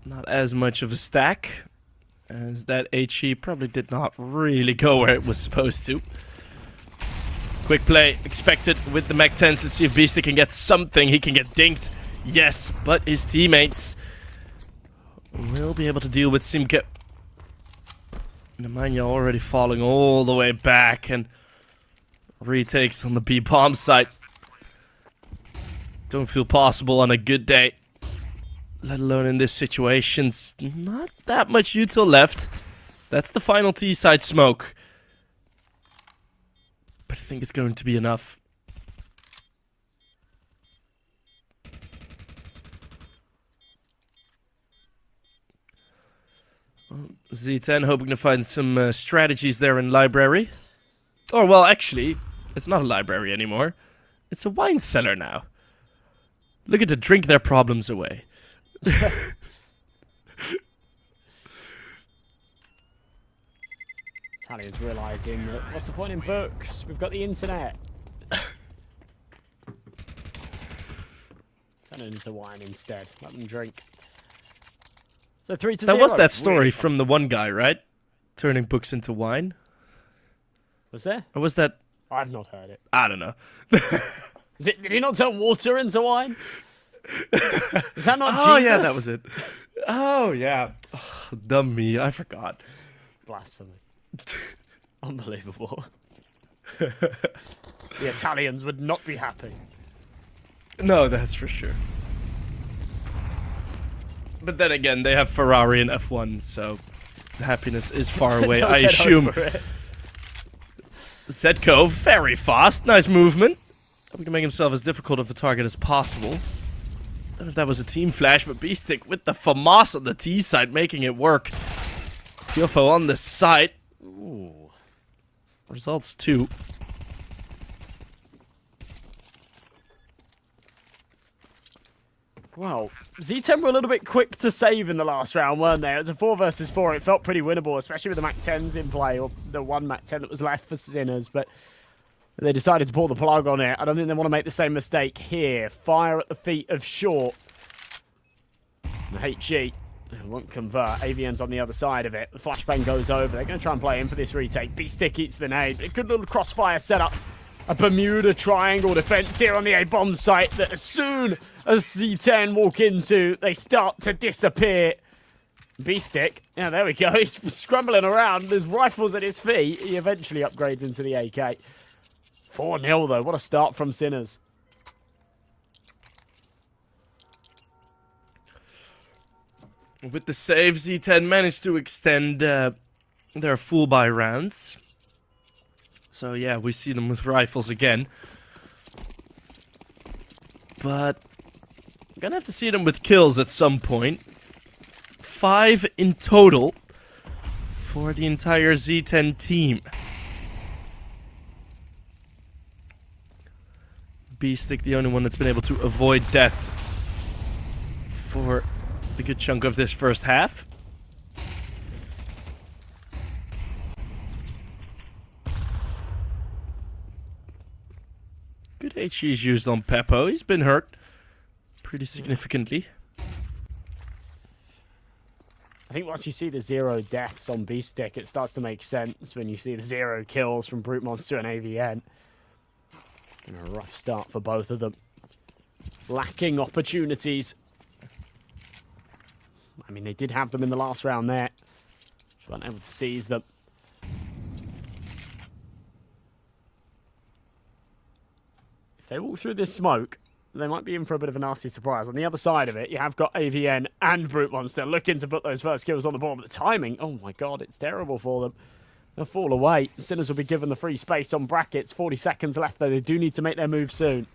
Not as much of a stack as that HE probably did not really go where it was supposed to. Quick play expected with the Mac 10s. Let's see if Beastie can get something. He can get dinked. Yes, but his teammates will be able to deal with Simke. Nemanja already falling all the way back, and retakes on the B bomb site. Don't feel possible on a good day, let alone in this situation. Not that much util left. That's the final T side smoke. But I think it's going to be enough. Z10 hoping to find some strategies there in library. Or, well, actually, it's not a library anymore. It's a wine cellar now. Looking to drink their problems away. Italians realising that what's the point in books? We've got the internet. Turn it into wine instead. Let them drink. So 3-0. That was that story really from the one guy, right? Turning books into wine? Was there? Or was that... I've not heard it. I don't know. Did he not turn water into wine? Is that not Jesus? Oh, yeah, that was it. Oh, yeah. Oh, dumb me. I forgot. Blasphemy. Unbelievable. The Italians would not be happy. No, that's for sure. But then again, they have Ferrari and F1, so happiness is far away, I assume. Zetko, very fast. Nice movement. We can make himself as difficult of a target as possible. Don't know if that was a team flash, but Beastic with the FAMAS on the T side, making it work. Yofo on the side. Ooh. Results 2. Well, Z10 were a little bit quick to save in the last round, weren't they? It was a 4 versus 4. It felt pretty winnable, especially with the Mac 10s in play, or the one Mac 10 that was left for Sinners, but they decided to pull the plug on it. I don't think they want to make the same mistake here. Fire at the feet of Short. The HG won't convert. AVN's on the other side of it. The flashbang goes over. They're going to try and play in for this retake. B-Stick eats the nade. A good little crossfire setup. A Bermuda Triangle defense here on the A-bomb site that as soon as Z10 walk into, they start to disappear. B-Stick, yeah, there we go. He's scrambling around. There's rifles at his feet. He eventually upgrades into the AK. 4-0 though. What a start from Sinners. With the save, Z10 managed to extend their full buy rounds. So yeah, we see them with rifles again. But I'm gonna have to see them with kills at some point. 5 in total for the entire Z10 team. Beastic, the only one that's been able to avoid death for a good chunk of this first half. Good HG's used on Peppo. He's been hurt pretty significantly. I think once you see the 0 deaths on B-Stick, it starts to make sense when you see the 0 kills from Brute Monster and AVN. And a rough start for both of them. Lacking opportunities. I mean, they did have them in the last round there. Just weren't able to seize them. If they walk through this smoke, they might be in for a bit of a nasty surprise. On the other side of it, you have got AVN and Brute Monster looking to put those first kills on the board. But the timing, oh my god, it's terrible for them. They'll fall away. Sinners will be given the free space on brackets. 40 seconds left, though. They do need to make their move soon.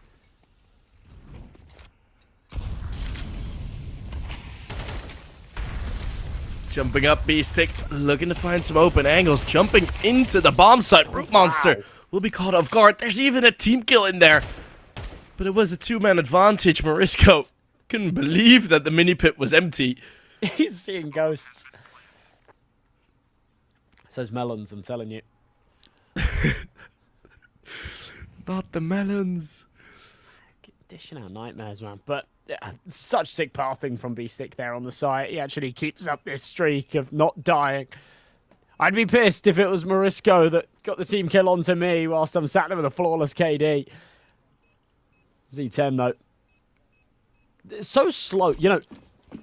Jumping up, B-Stick, looking to find some open angles. Jumping into the bomb site. Brute Monster will be caught off guard. There's even a team kill in there. But it was a 2-man advantage. Morisco couldn't believe that the mini pit was empty. He's seeing ghosts. Says melons, I'm telling you. Not the melons. Dishing out nightmares, man. But yeah, such sick pathing from B-Stick there on the site. He actually keeps up this streak of not dying. I'd be pissed if it was Morisco that got the team kill onto me whilst I'm sat there with a flawless KD. Z10, though. It's so slow. You know,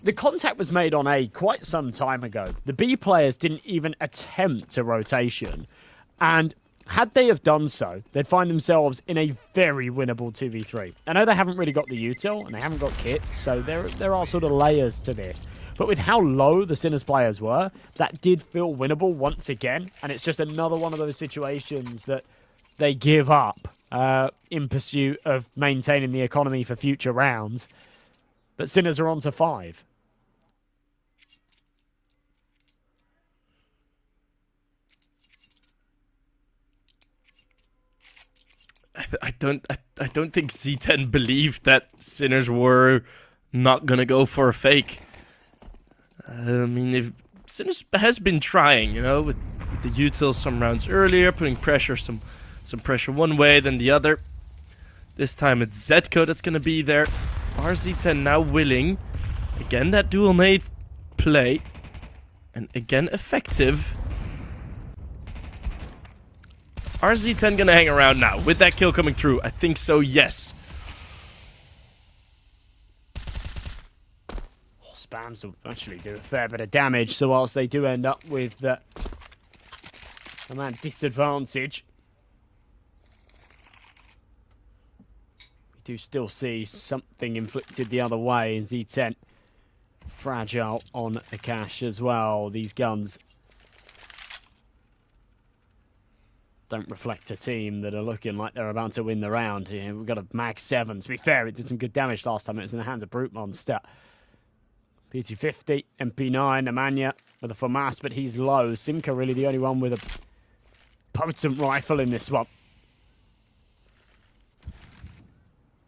the contact was made on A quite some time ago. The B players didn't even attempt a rotation. And had they have done so, they'd find themselves in a very winnable 2v3. I know they haven't really got the util, and they haven't got kits, so there are sort of layers to this. But with how low the Sinners players were, that did feel winnable once again. And it's just another one of those situations that they give up in pursuit of maintaining the economy for future rounds. But Sinners are on to 5. I don't think Z10 believed that Sinners were not gonna go for a fake. I mean, if Sinners has been trying, you know, with The utils some rounds earlier, putting pressure, some pressure one way, then the other. This time it's Z10 that's gonna be there. RZ10 now willing. Again, that dual nade play. And again, effective. RZ10 gonna hang around now. With that kill coming through, I think so, yes. Spams will actually do a fair bit of damage, so whilst they do end up with a man disadvantage, we do still see something inflicted the other way. Z10 fragile on Akash as well. These guns don't reflect a team that are looking like they're about to win the round. Yeah, we've got a Mag 7. To be fair, it did some good damage last time. It was in the hands of Brute Monster. P250, MP9, Amanya with a FAMAS, but he's low. Simka really the only one with a potent rifle in this one.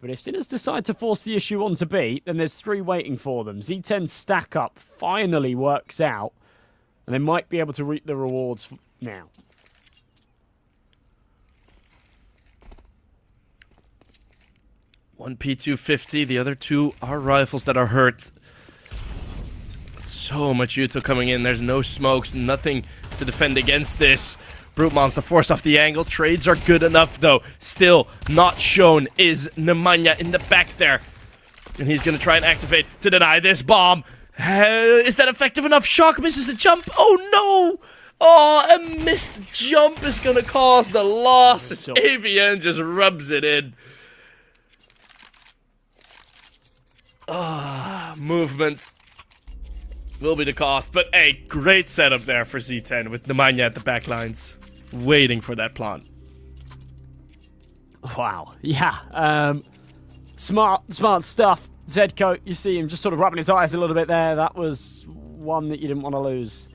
But if Sinners decide to force the issue onto B, then there's 3 waiting for them. Z10 stack up finally works out, and they might be able to reap the rewards now. One P250, the other 2 are rifles that are hurt. So much util coming in. There's no smokes, nothing to defend against this. Brute Monster forced off the angle. Trades are good enough, though. Still not shown is Nemanja in the back there. And he's going to try and activate to deny this bomb. Is that effective enough? Shock misses the jump. Oh, no! Oh, a missed jump is going to cause the loss as AVN just rubs it in. Movement will be the cost, but a great setup there for Z10 with Nemanja at the back lines, waiting for that plant. Wow, yeah, smart stuff. Z10, you see him just sort of rubbing his eyes a little bit there. That was one that you didn't want to lose.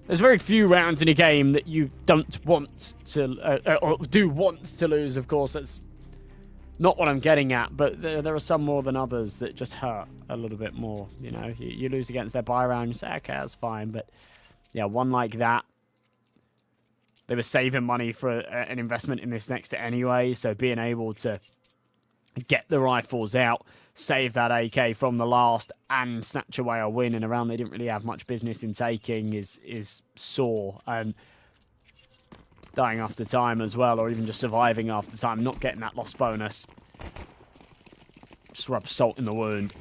There's very few rounds in a game that you don't want to, or do want to lose, of course. That's not what I'm getting at, but there are some more than others that just hurt a little bit more. You know, you lose against their buy round, you say, okay, that's fine. But yeah, one like that, they were saving money for an investment in this next anyway. So being able to get the rifles out, save that AK from the last, and snatch away a win in a round they didn't really have much business in taking is sore. And dying after time as well, or even just surviving after time, not getting that loss bonus. Just rub salt in the wound.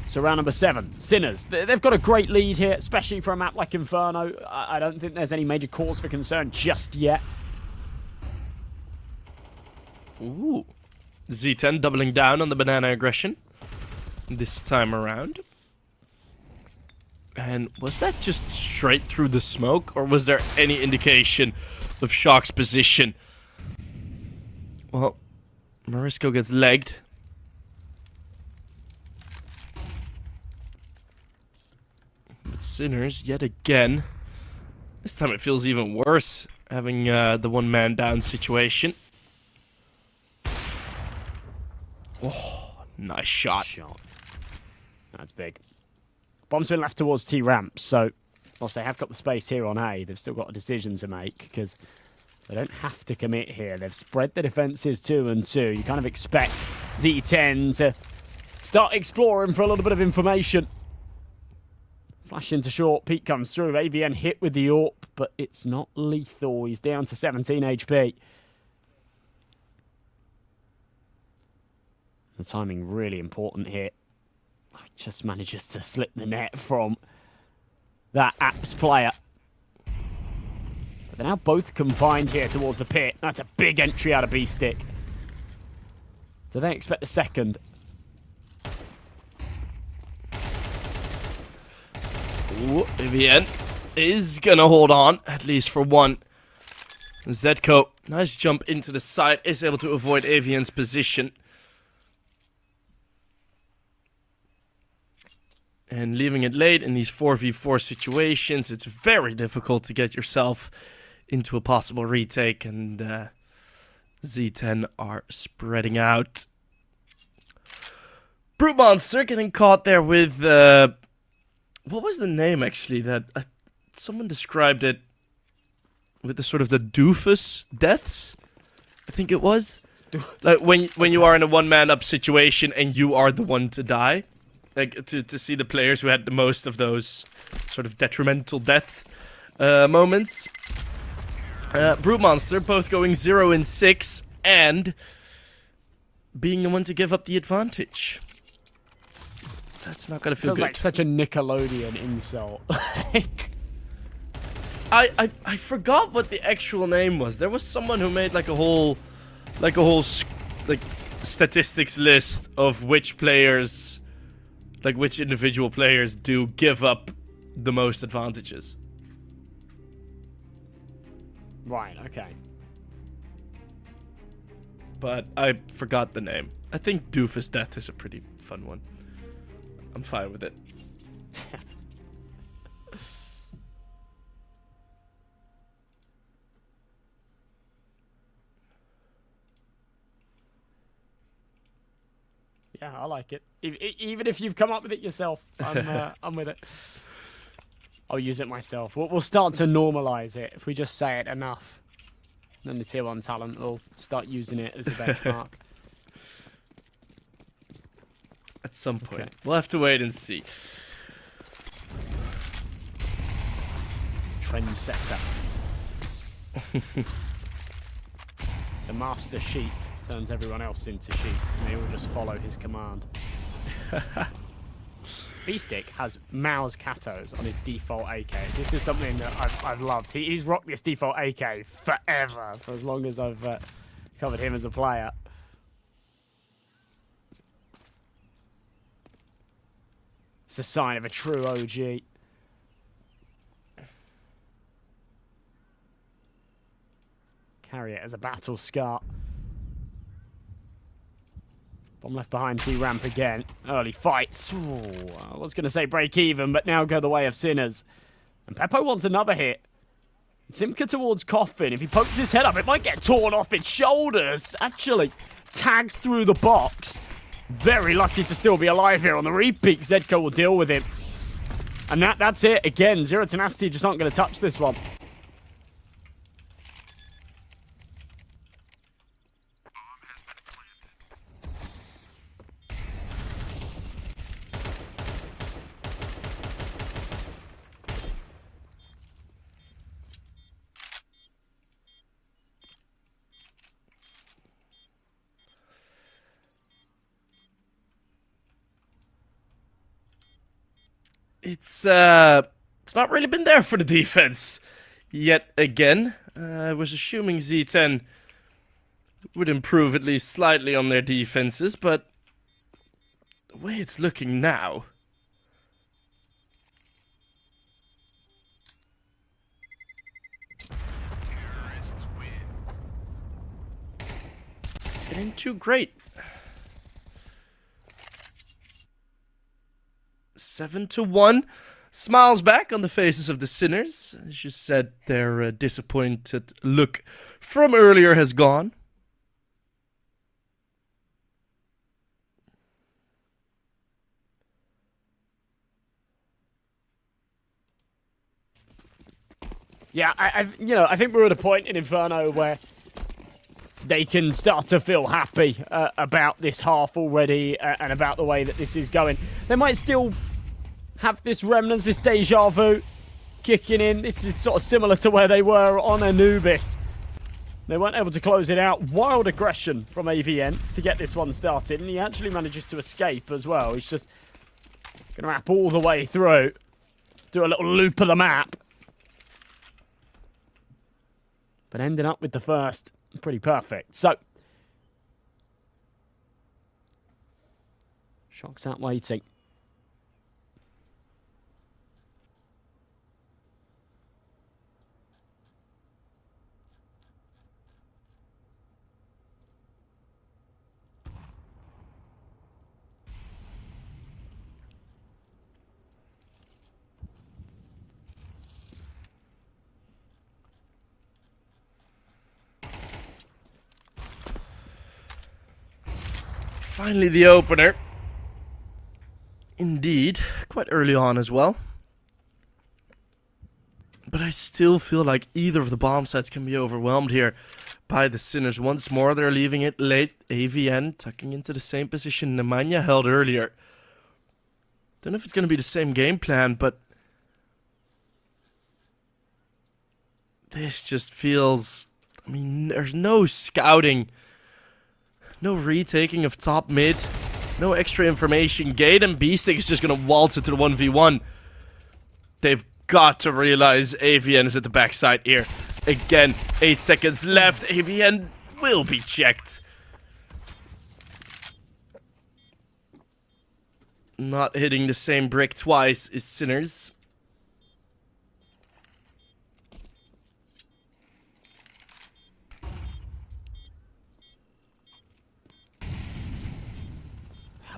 So round number 7, Sinners. They've got a great lead here, especially for a map like Inferno. I don't think there's any major cause for concern just yet. Ooh. Z10 doubling down on the banana aggression this time around. And was that just straight through the smoke, or was there any indication of Shock's position? Well, Marisco gets legged. But Sinners, yet again. This time it feels even worse, having the one-man down situation. Oh, nice shot. That's big. Bomb's been left towards T-ramp, so whilst they have got the space here on A, they've still got a decision to make, because they don't have to commit here. They've spread the defenses 2 and 2. You kind of expect Z10 to start exploring for a little bit of information. Flash into short, Pete comes through. AVN hit with the AWP, but it's not lethal. He's down to 17 HP. The timing really important here. Just manages to slip the net from that Apps player. But they're now both confined here towards the pit. That's a big entry out of B-Stick. Do they expect the second? Ooh, AVN is gonna hold on, at least for one. Z10, nice jump into the side, is able to avoid AVN's position. And leaving it late in these 4v4 situations, it's very difficult to get yourself into a possible retake, and Z10 are spreading out. Brute Monster getting caught there with, what was the name actually? That someone described it with the sort of the doofus deaths, I think it was. Like when you are in a one-man up situation and you are the one to die. Like to see the players who had the most of those sort of detrimental death moments. Brute Monster both going 0 and 6 and being the one to give up the advantage. That's not gonna feel Feels good. like such a Nickelodeon insult. I forgot what the actual name was. There was someone who made like a whole statistics list of which players, like which individual players do give up the most advantages. Right, okay. But I forgot the name. I think Doofus Death is a pretty fun one. I'm fine with it. Yeah, I like it. Even if you've come up with it yourself, I'm with it. I'll use it myself. We'll start to normalize it if we just say it enough. Then the tier 1 talent will start using it as the benchmark. At some point. Okay. We'll have to wait and see. Trendsetter. The master sheep turns everyone else into sheep, and they all just follow his command. B-Stick has Mao's Katos on his default AK. This is something that I've loved. He's rocked this default AK forever, for as long as I've covered him as a player. It's a sign of a true OG. Carry it as a battle scar. Bomb left behind, T-ramp again. Early fights. Ooh, I was going to say break even, but now go the way of sinners. And Peppo wants another hit. Simka towards Coffin. If he pokes his head up, it might get torn off its shoulders. Actually, tagged through the box. Very lucky to still be alive here on the repeat. Zedko will deal with him. And that's it. Again, Zero Tenacity just aren't going to touch this one. It's not really been there for the defense yet again. I was assuming Z10 would improve at least slightly on their defenses, but the way it's looking now... It ain't too great. 7-1. Smiles back on the faces of the sinners. As you said, their disappointed look from earlier has gone. Yeah, I think we're at a point in Inferno where they can start to feel happy about this half already and about the way that this is going. They might still have this remnants, this deja vu kicking in. This is sort of similar to where they were on Anubis. They weren't able to close it out. Wild aggression from AVN to get this one started, and he actually manages to escape as well. He's just going to wrap all the way through, do a little loop of the map, but ending up with the first. Pretty perfect. So, Shock's out waiting. Finally the opener. Indeed, quite early on as well. But I still feel like either of the bomb sites can be overwhelmed here by the Sinners. Once more, they're leaving it late. AVN tucking into the same position Nemanja held earlier. Don't know if it's going to be the same game plan, but this just feels... I mean, there's no scouting, no retaking of top mid, no extra information. Gate and B-Stick is just going to waltz it to the 1v1. They've got to realize AVN is at the backside here. Again, 8 seconds left. AVN will be checked. Not hitting the same brick twice is Sinners.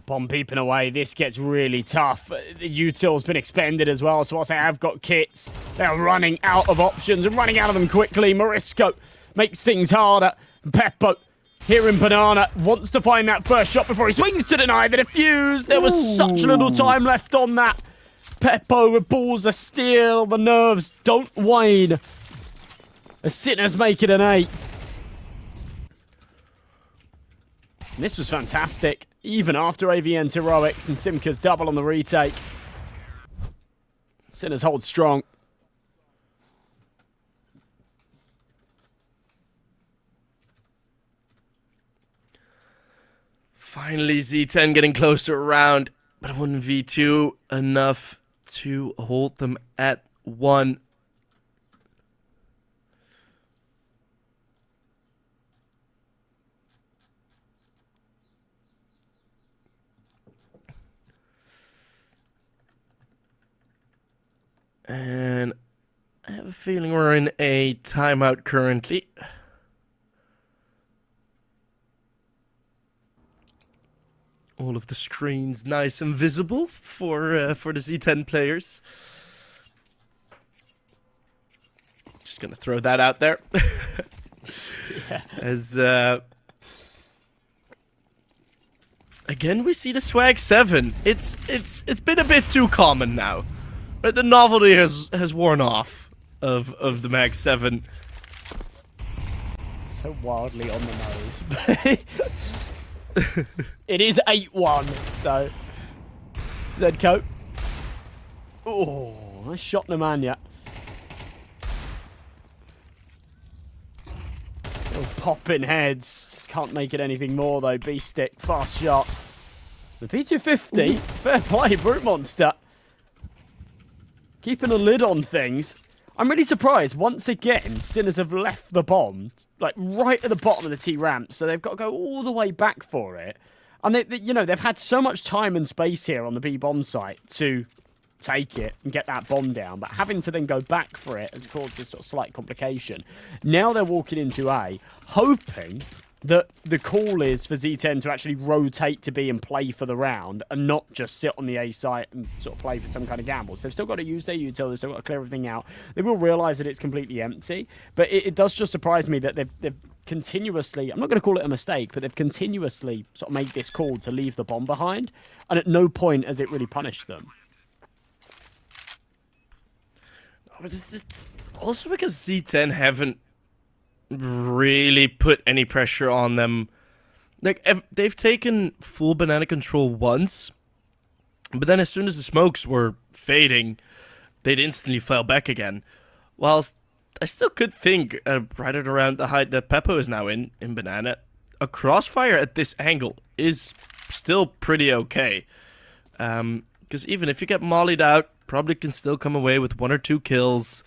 Bomb peeping away. This gets really tough. The util's been expended as well, so whilst they have got kits, they're running out of options and running out of them quickly. Morisco makes things harder. Peppo here in Banana wants to find that first shot before he swings to deny the defuse. There was such little time left on that. Peppo with balls of steel. The nerves don't wane. The Sinners make it an 8. And this was fantastic. Even after AVN's heroics and Simka's double on the retake. Sinners hold strong. Finally, Z10 getting close to a round, but 1v2 enough to hold them at 1. And I have a feeling we're in a timeout currently. All of the screens nice and visible for the Z10 players. Just gonna throw that out there. Yeah. As again we see the Swag 7. It's been a bit too common now. But the novelty has worn off of the Mag 7. So wildly on the nose. It is 8-1, so Zedco. Oh, nice shot, Nemanja. Still popping heads. Just can't make it anything more though. B-Stick, fast shot. The P250, fair play, Brute Monster. Keeping a lid on things. I'm really surprised. Once again, Sinners have left the bomb, like right at the bottom of the T ramp, so they've got to go all the way back for it. And they've had so much time and space here on the B bomb site to take it and get that bomb down, but having to then go back for it has caused this sort of slight complication. Now they're walking into A, hoping that the call is for Z10 to actually rotate to B and play for the round and not just sit on the A site and sort of play for some kind of gamble. So they've still got to use their util, they've still got to clear everything out. They will realise that it's completely empty, but it does just surprise me that they've continuously, I'm not going to call it a mistake, but they've continuously sort of made this call to leave the bomb behind, and at no point has it really punished them. But it's also because Z10 haven't really put any pressure on them. Like, they've taken full banana control once, but then as soon as the smokes were fading, they'd instantly fell back again. Whilst I still could think, right at around the height that Peppo is now in banana, a crossfire at this angle is still pretty okay. Because even if you get mollied out, probably can still come away with 1 or 2 kills.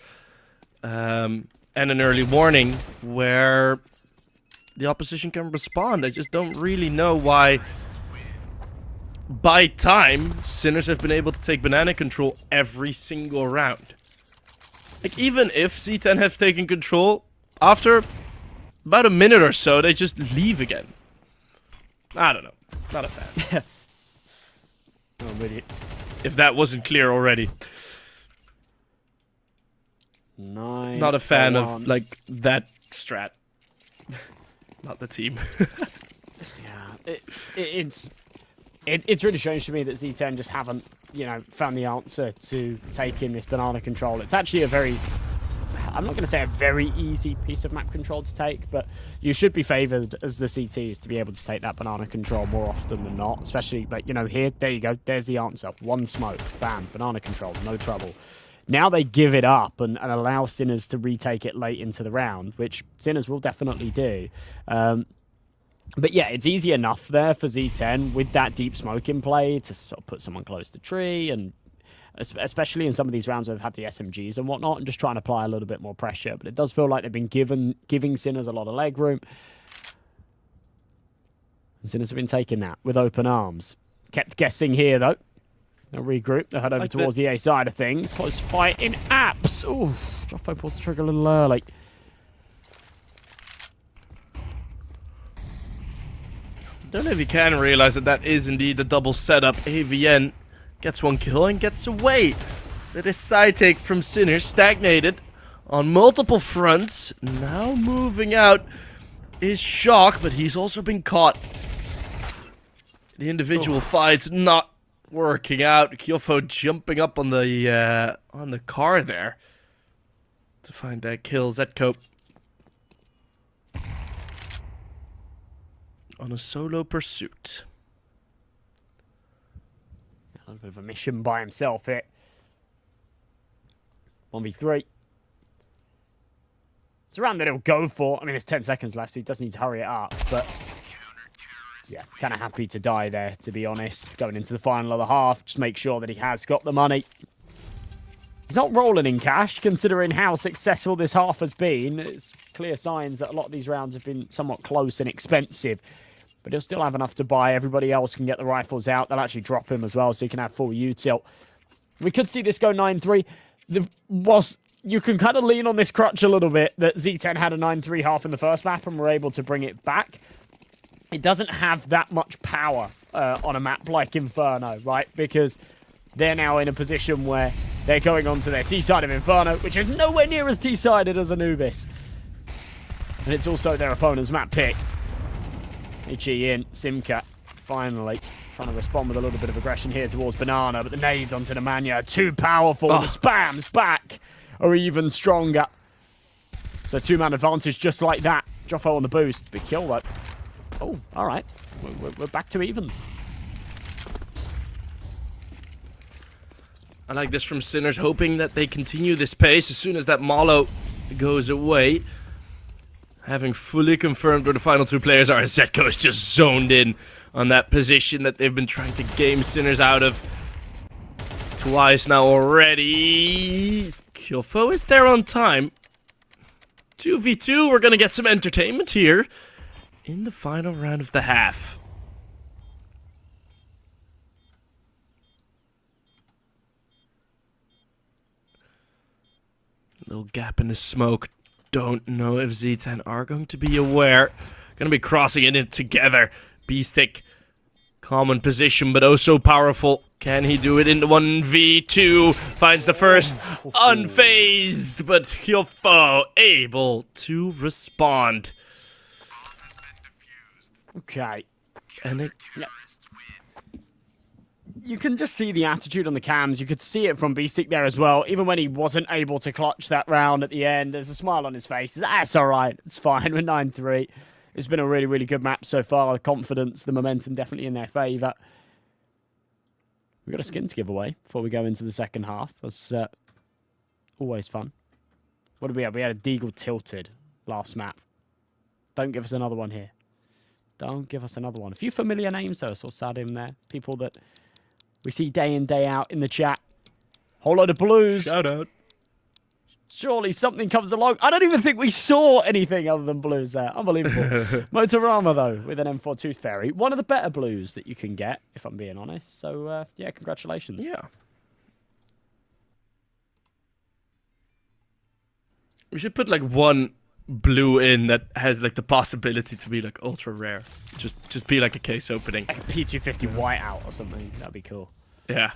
And an early warning where the opposition can respond. I just don't really know why, by time, Sinners have been able to take banana control every single round. Like, even if Z10 have taken control, after about a minute or so, they just leave again. I don't know. Not a fan. Oh, really? If that wasn't clear already. Not a fan of, like, that strat. Not the team. Yeah, it's really strange to me that Z10 just haven't, found the answer to taking this banana control. It's actually a very I'm not going to say a very easy piece of map control to take, but you should be favored as the CTs to be able to take that banana control more often than not, especially, like, you know, here, there you go, there's the answer. One smoke, bam, banana control, no trouble. Now they give it up and allow Sinners to retake it late into the round, which Sinners will definitely do. But yeah, it's easy enough there for Z10 with that deep smoke in play to sort of put someone close to tree, and especially in some of these rounds where they've had the SMGs and whatnot, and just trying to apply a little bit more pressure. But it does feel like they've been giving Sinners a lot of leg room. And Sinners have been taking that with open arms. Kept guessing here, though. They'll regroup. They'll head over towards the A side of things. Close fight in apps. Ooh, Joffo pulls the trigger a little early. Don't know if you can realize that that is indeed a double setup. AVN gets one kill and gets away. So this side take from Sinner stagnated on multiple fronts. Now moving out is Shock, but he's also been caught. The individual fight's not working out. Kyofo jumping up on the car there to find that kill. Zetko on a solo pursuit. A little bit of a mission by himself here. 1v3. It's a round that he'll go for. I mean, there's 10 seconds left, so he does need to hurry it up. But yeah, kind of happy to die there, to be honest. Going into the final of the half, just make sure that he has got the money. He's not rolling in cash, considering how successful this half has been. It's clear signs that a lot of these rounds have been somewhat close and expensive. But he'll still have enough to buy. Everybody else can get the rifles out. They'll actually drop him as well, so he can have full util. We could see this go 9-3. Whilst you can kind of lean on this crutch a little bit, that Z10 had a 9-3 half in the first map and were able to bring it back. It doesn't have that much power on a map like Inferno, right? Because they're now in a position where they're going on to their T-side of Inferno, which is nowhere near as T-sided as Anubis. And it's also their opponent's map pick. Ichi in, Simka, finally trying to respond with a little bit of aggression here towards Banana, but the nades onto the Mania, too powerful. The spams back are even stronger. So two-man advantage just like that. Joffo on the boost, big kill though. Oh, all right, we're back to evens. I like this from Sinners, hoping that they continue this pace as soon as that Malo goes away. Having fully confirmed where the final two players are, Zetko is just zoned in on that position that they've been trying to game Sinners out of twice now already. Kyofo is there on time. 2v2, we're gonna get some entertainment here in the final round of the half. Little gap in the smoke. Don't know if Z10 are going to be aware. Gonna be crossing it in together. B-Stick, common position, but oh so powerful. Can he do it in the 1v2? Finds the first, unfazed, but Kyofo able to respond. Okay. And it... You can just see the attitude on the cams. You could see it from B-Stick there as well. Even when he wasn't able to clutch that round at the end, there's a smile on his face. That's all right. It's fine. We're 9-3. It's been a really, really good map so far. The confidence, the momentum definitely in their favour. We've got a skin to give away before we go into the second half. That's always fun. What did we have? We had a Deagle tilted last map. Don't give us another one here. Don't give us another one. A few familiar names, though. I saw Sadim there. People that we see day in, day out in the chat. Whole load of blues. Shout out. Surely something comes along. I don't even think we saw anything other than blues there. Unbelievable. Motorama, though, with an M4 Tooth Fairy. One of the better blues that you can get, if I'm being honest. So, yeah, congratulations. Yeah. We should put, like, one blue in that has, like, the possibility to be, like, ultra rare. Just be, like, a case opening. Like a P250 whiteout or something. That'd be cool. Yeah.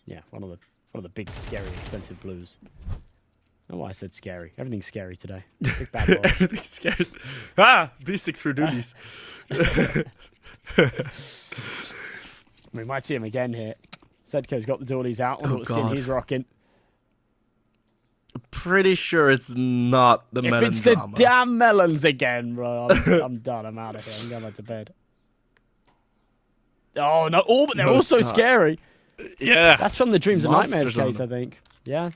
Yeah, one of the big, scary, expensive blues. Oh, I said scary. Everything's scary today. Big bad boy. Everything's scary. Ah! B-Stick through duties. We might see him again here. Sedko's got the doilies out on what skin he's rocking. Pretty sure it's not the melon If it's the drama. damn melons again, bro, I'm done. I'm out of here. I'm going back to bed. Oh, no. Oh, but they're No, all so it's not. scary. Yeah. That's from the Dreams and Nightmares Monsters on case, I them. think. Yeah.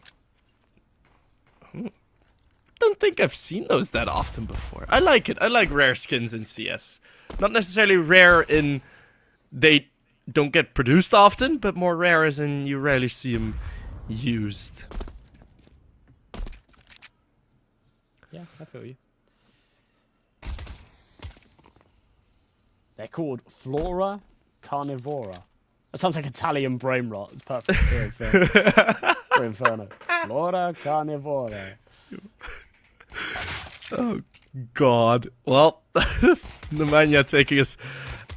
Don't think I've seen those that often before. I like it. I like rare skins in CS. Not necessarily rare in they don't get produced often, but more rare as in you rarely see them used. Yeah, I feel you. They're called Flora Carnivora. That sounds like Italian brain rot. It's perfect for Inferno. Flora Carnivora. Oh God! Well, Nemanja taking us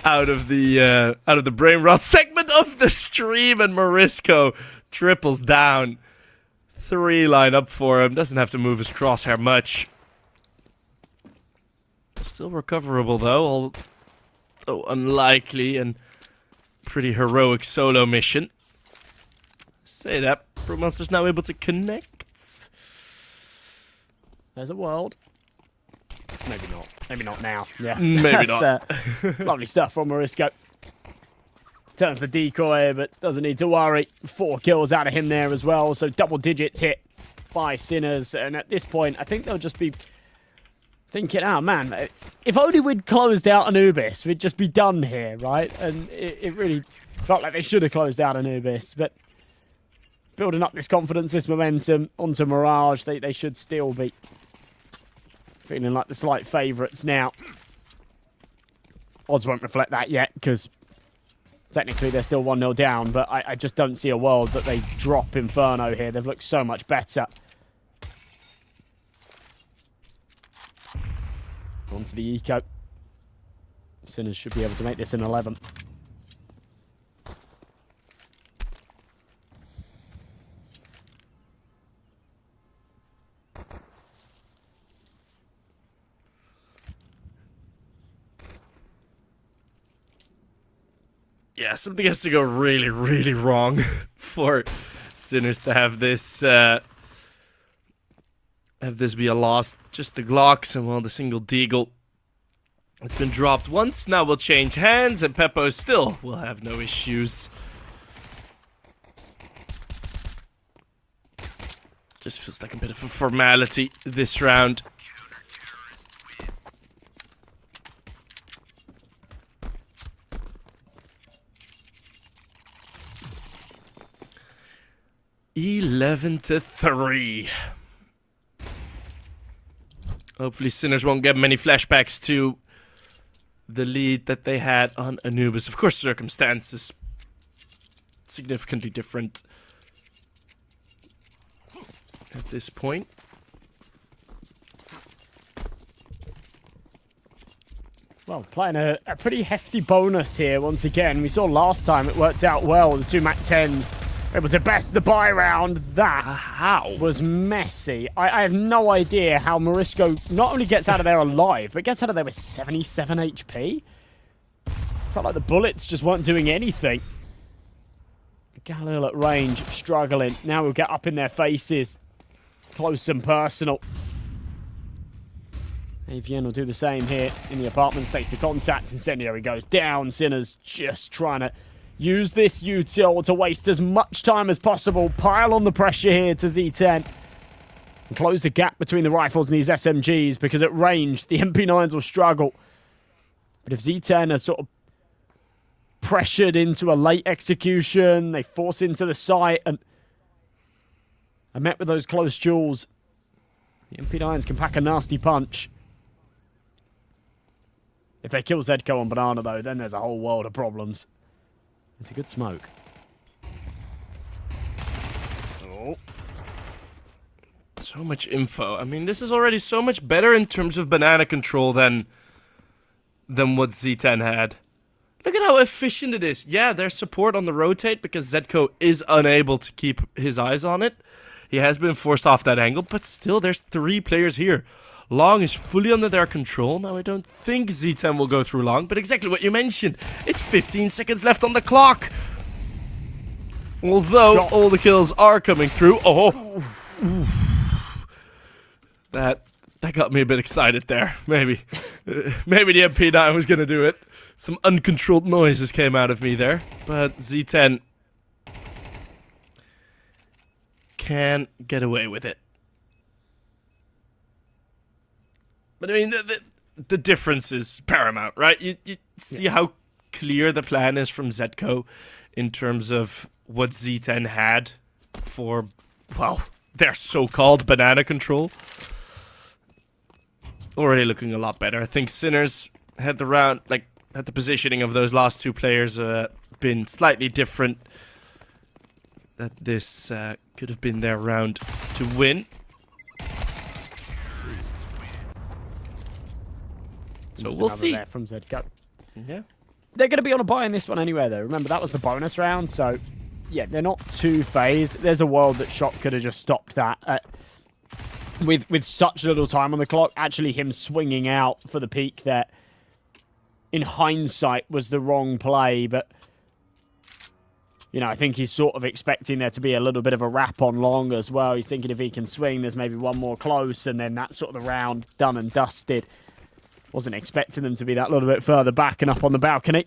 out of the brain rot segment of the stream, and Morisco triples down. 3 line up for him. Doesn't have to move his crosshair much. Still recoverable though, although unlikely and pretty heroic solo mission. Say that, Brewmonster's now able to connect. There's a world. Maybe not. Maybe not now. Yeah. Maybe not. Lovely stuff from Morisco. Turns the decoy, but doesn't need to worry. 4 kills out of him there as well. So double digits hit by Sinners. And at this point, I think they'll just be thinking, oh man, if only we'd closed out Anubis, we'd just be done here, right? And it really felt like they should have closed out Anubis. But building up this confidence, this momentum onto Mirage, they should still be feeling like the slight favourites now. Odds won't reflect that yet, because technically they're still 1-0 down, but I just don't see a world that they drop Inferno here. They've looked so much better. Onto the eco. Sinners should be able to make this an 11. Yeah, something has to go really, really wrong for Sinners to have this be a loss. Just the Glocks and, well, the single Deagle. It's been dropped once, now we'll change hands, and Peppo still will have no issues. Just feels like a bit of a formality this round. (11-3). Hopefully Sinners won't get many flashbacks to the lead that they had on Anubis. Of course, circumstances significantly different at this point. Well, playing a pretty hefty bonus here once again. We saw last time it worked out well. The 2 MAC-10s able to best the buy round. That How? was messy. I have no idea how Morisco not only gets out of there alive, but gets out of there with 77 HP. Felt like the bullets just weren't doing anything. Galil at range, struggling. Now we'll get up in their faces. Close and personal. AVN will do the same here in the apartments. Takes the contact. Incendiary goes down. Sinners just trying to use this util to waste as much time as possible. Pile on the pressure here to Z10. And close the gap between the rifles and these SMGs, because at range, the MP9s will struggle. But if Z10 are sort of pressured into a late execution, they force into the site and are met with those close duels, the MP9s can pack a nasty punch. If they kill Zedko on Banana, though, then there's a whole world of problems. It's a good smoke. Oh. So much info. I mean, this is already so much better in terms of banana control than what Z10 had. Look at how efficient it is. Yeah, there's support on the rotate because Zedko is unable to keep his eyes on it. He has been forced off that angle, but still there's 3 players here. Long is fully under their control. Now, I don't think Z10 will go through Long, but exactly what you mentioned. It's 15 seconds left on the clock. Although all the kills are coming through. Oh, That got me a bit excited there. Maybe maybe the MP9 was gonna do it. Some uncontrolled noises came out of me there, but Z10 can get away with it. But I mean, the difference is paramount, right? You see how clear the plan is from Zco in terms of what Z10 had for, well, their so-called banana control. Already looking a lot better. I think Sinners had the round, like, had the positioning of those last two players been slightly different. That this could have been their round to win. So we'll see. From Zco. Yeah. They're going to be on a buy in this one anyway, though. Remember, that was the bonus round, so yeah, they're not too phased. There's a world that Shock could have just stopped that with such little time on the clock. Actually, him swinging out for the peak there, in hindsight, was the wrong play, but you know, I think he's sort of expecting there to be a little bit of a wrap on long as well. He's thinking if he can swing, there's maybe one more close, and then that's sort of the round done and dusted. Wasn't expecting them to be that little bit further back and up on the balcony.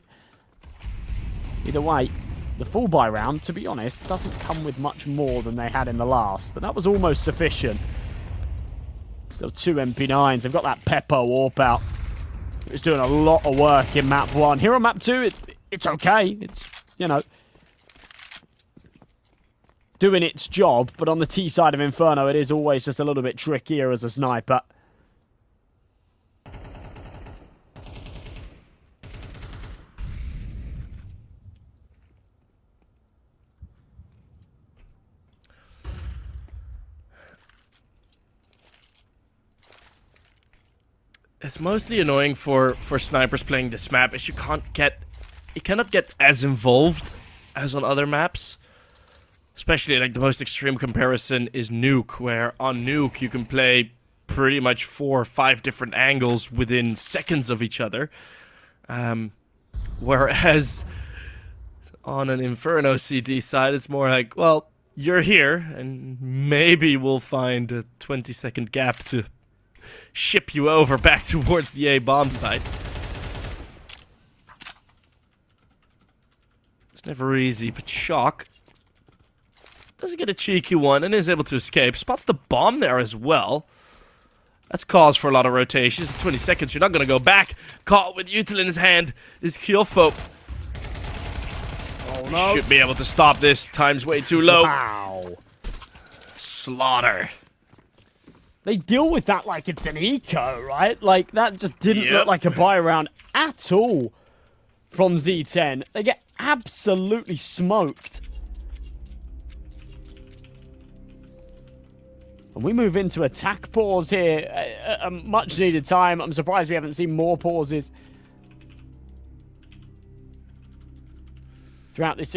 Either way, the full buy round, to be honest, doesn't come with much more than they had in the last, but that was almost sufficient. Still 2 MP9s. They've got that Peppo warp out. It's doing a lot of work in map 1. Here on map 2, it's okay. It's, you know, doing its job, but on the T side of Inferno, it is always just a little bit trickier as a sniper. It's mostly annoying for snipers playing this map is you cannot get as involved as on other maps. Especially, like, the most extreme comparison is Nuke, where on Nuke you can play pretty much 4 or 5 different angles within seconds of each other. Whereas on an Inferno CD side, it's more like, well, you're here, and maybe we'll find a 20-second gap to ship you over back towards the A bomb site. It's never easy, but Shock does get a cheeky one and is able to escape. Spots the bomb there as well. That's cause for a lot of rotations. 20 seconds, you're not going to go back. Caught with Util in his hand is Kyofo. Oh no. Should be able to stop this. Time's way too low. Wow. Slaughter. They deal with that like it's an eco, right? Like, that just didn't look like a buy round at all from Z10. They get absolutely smoked. And we move into attack pause here. A much needed time. I'm surprised we haven't seen more pauses throughout this series.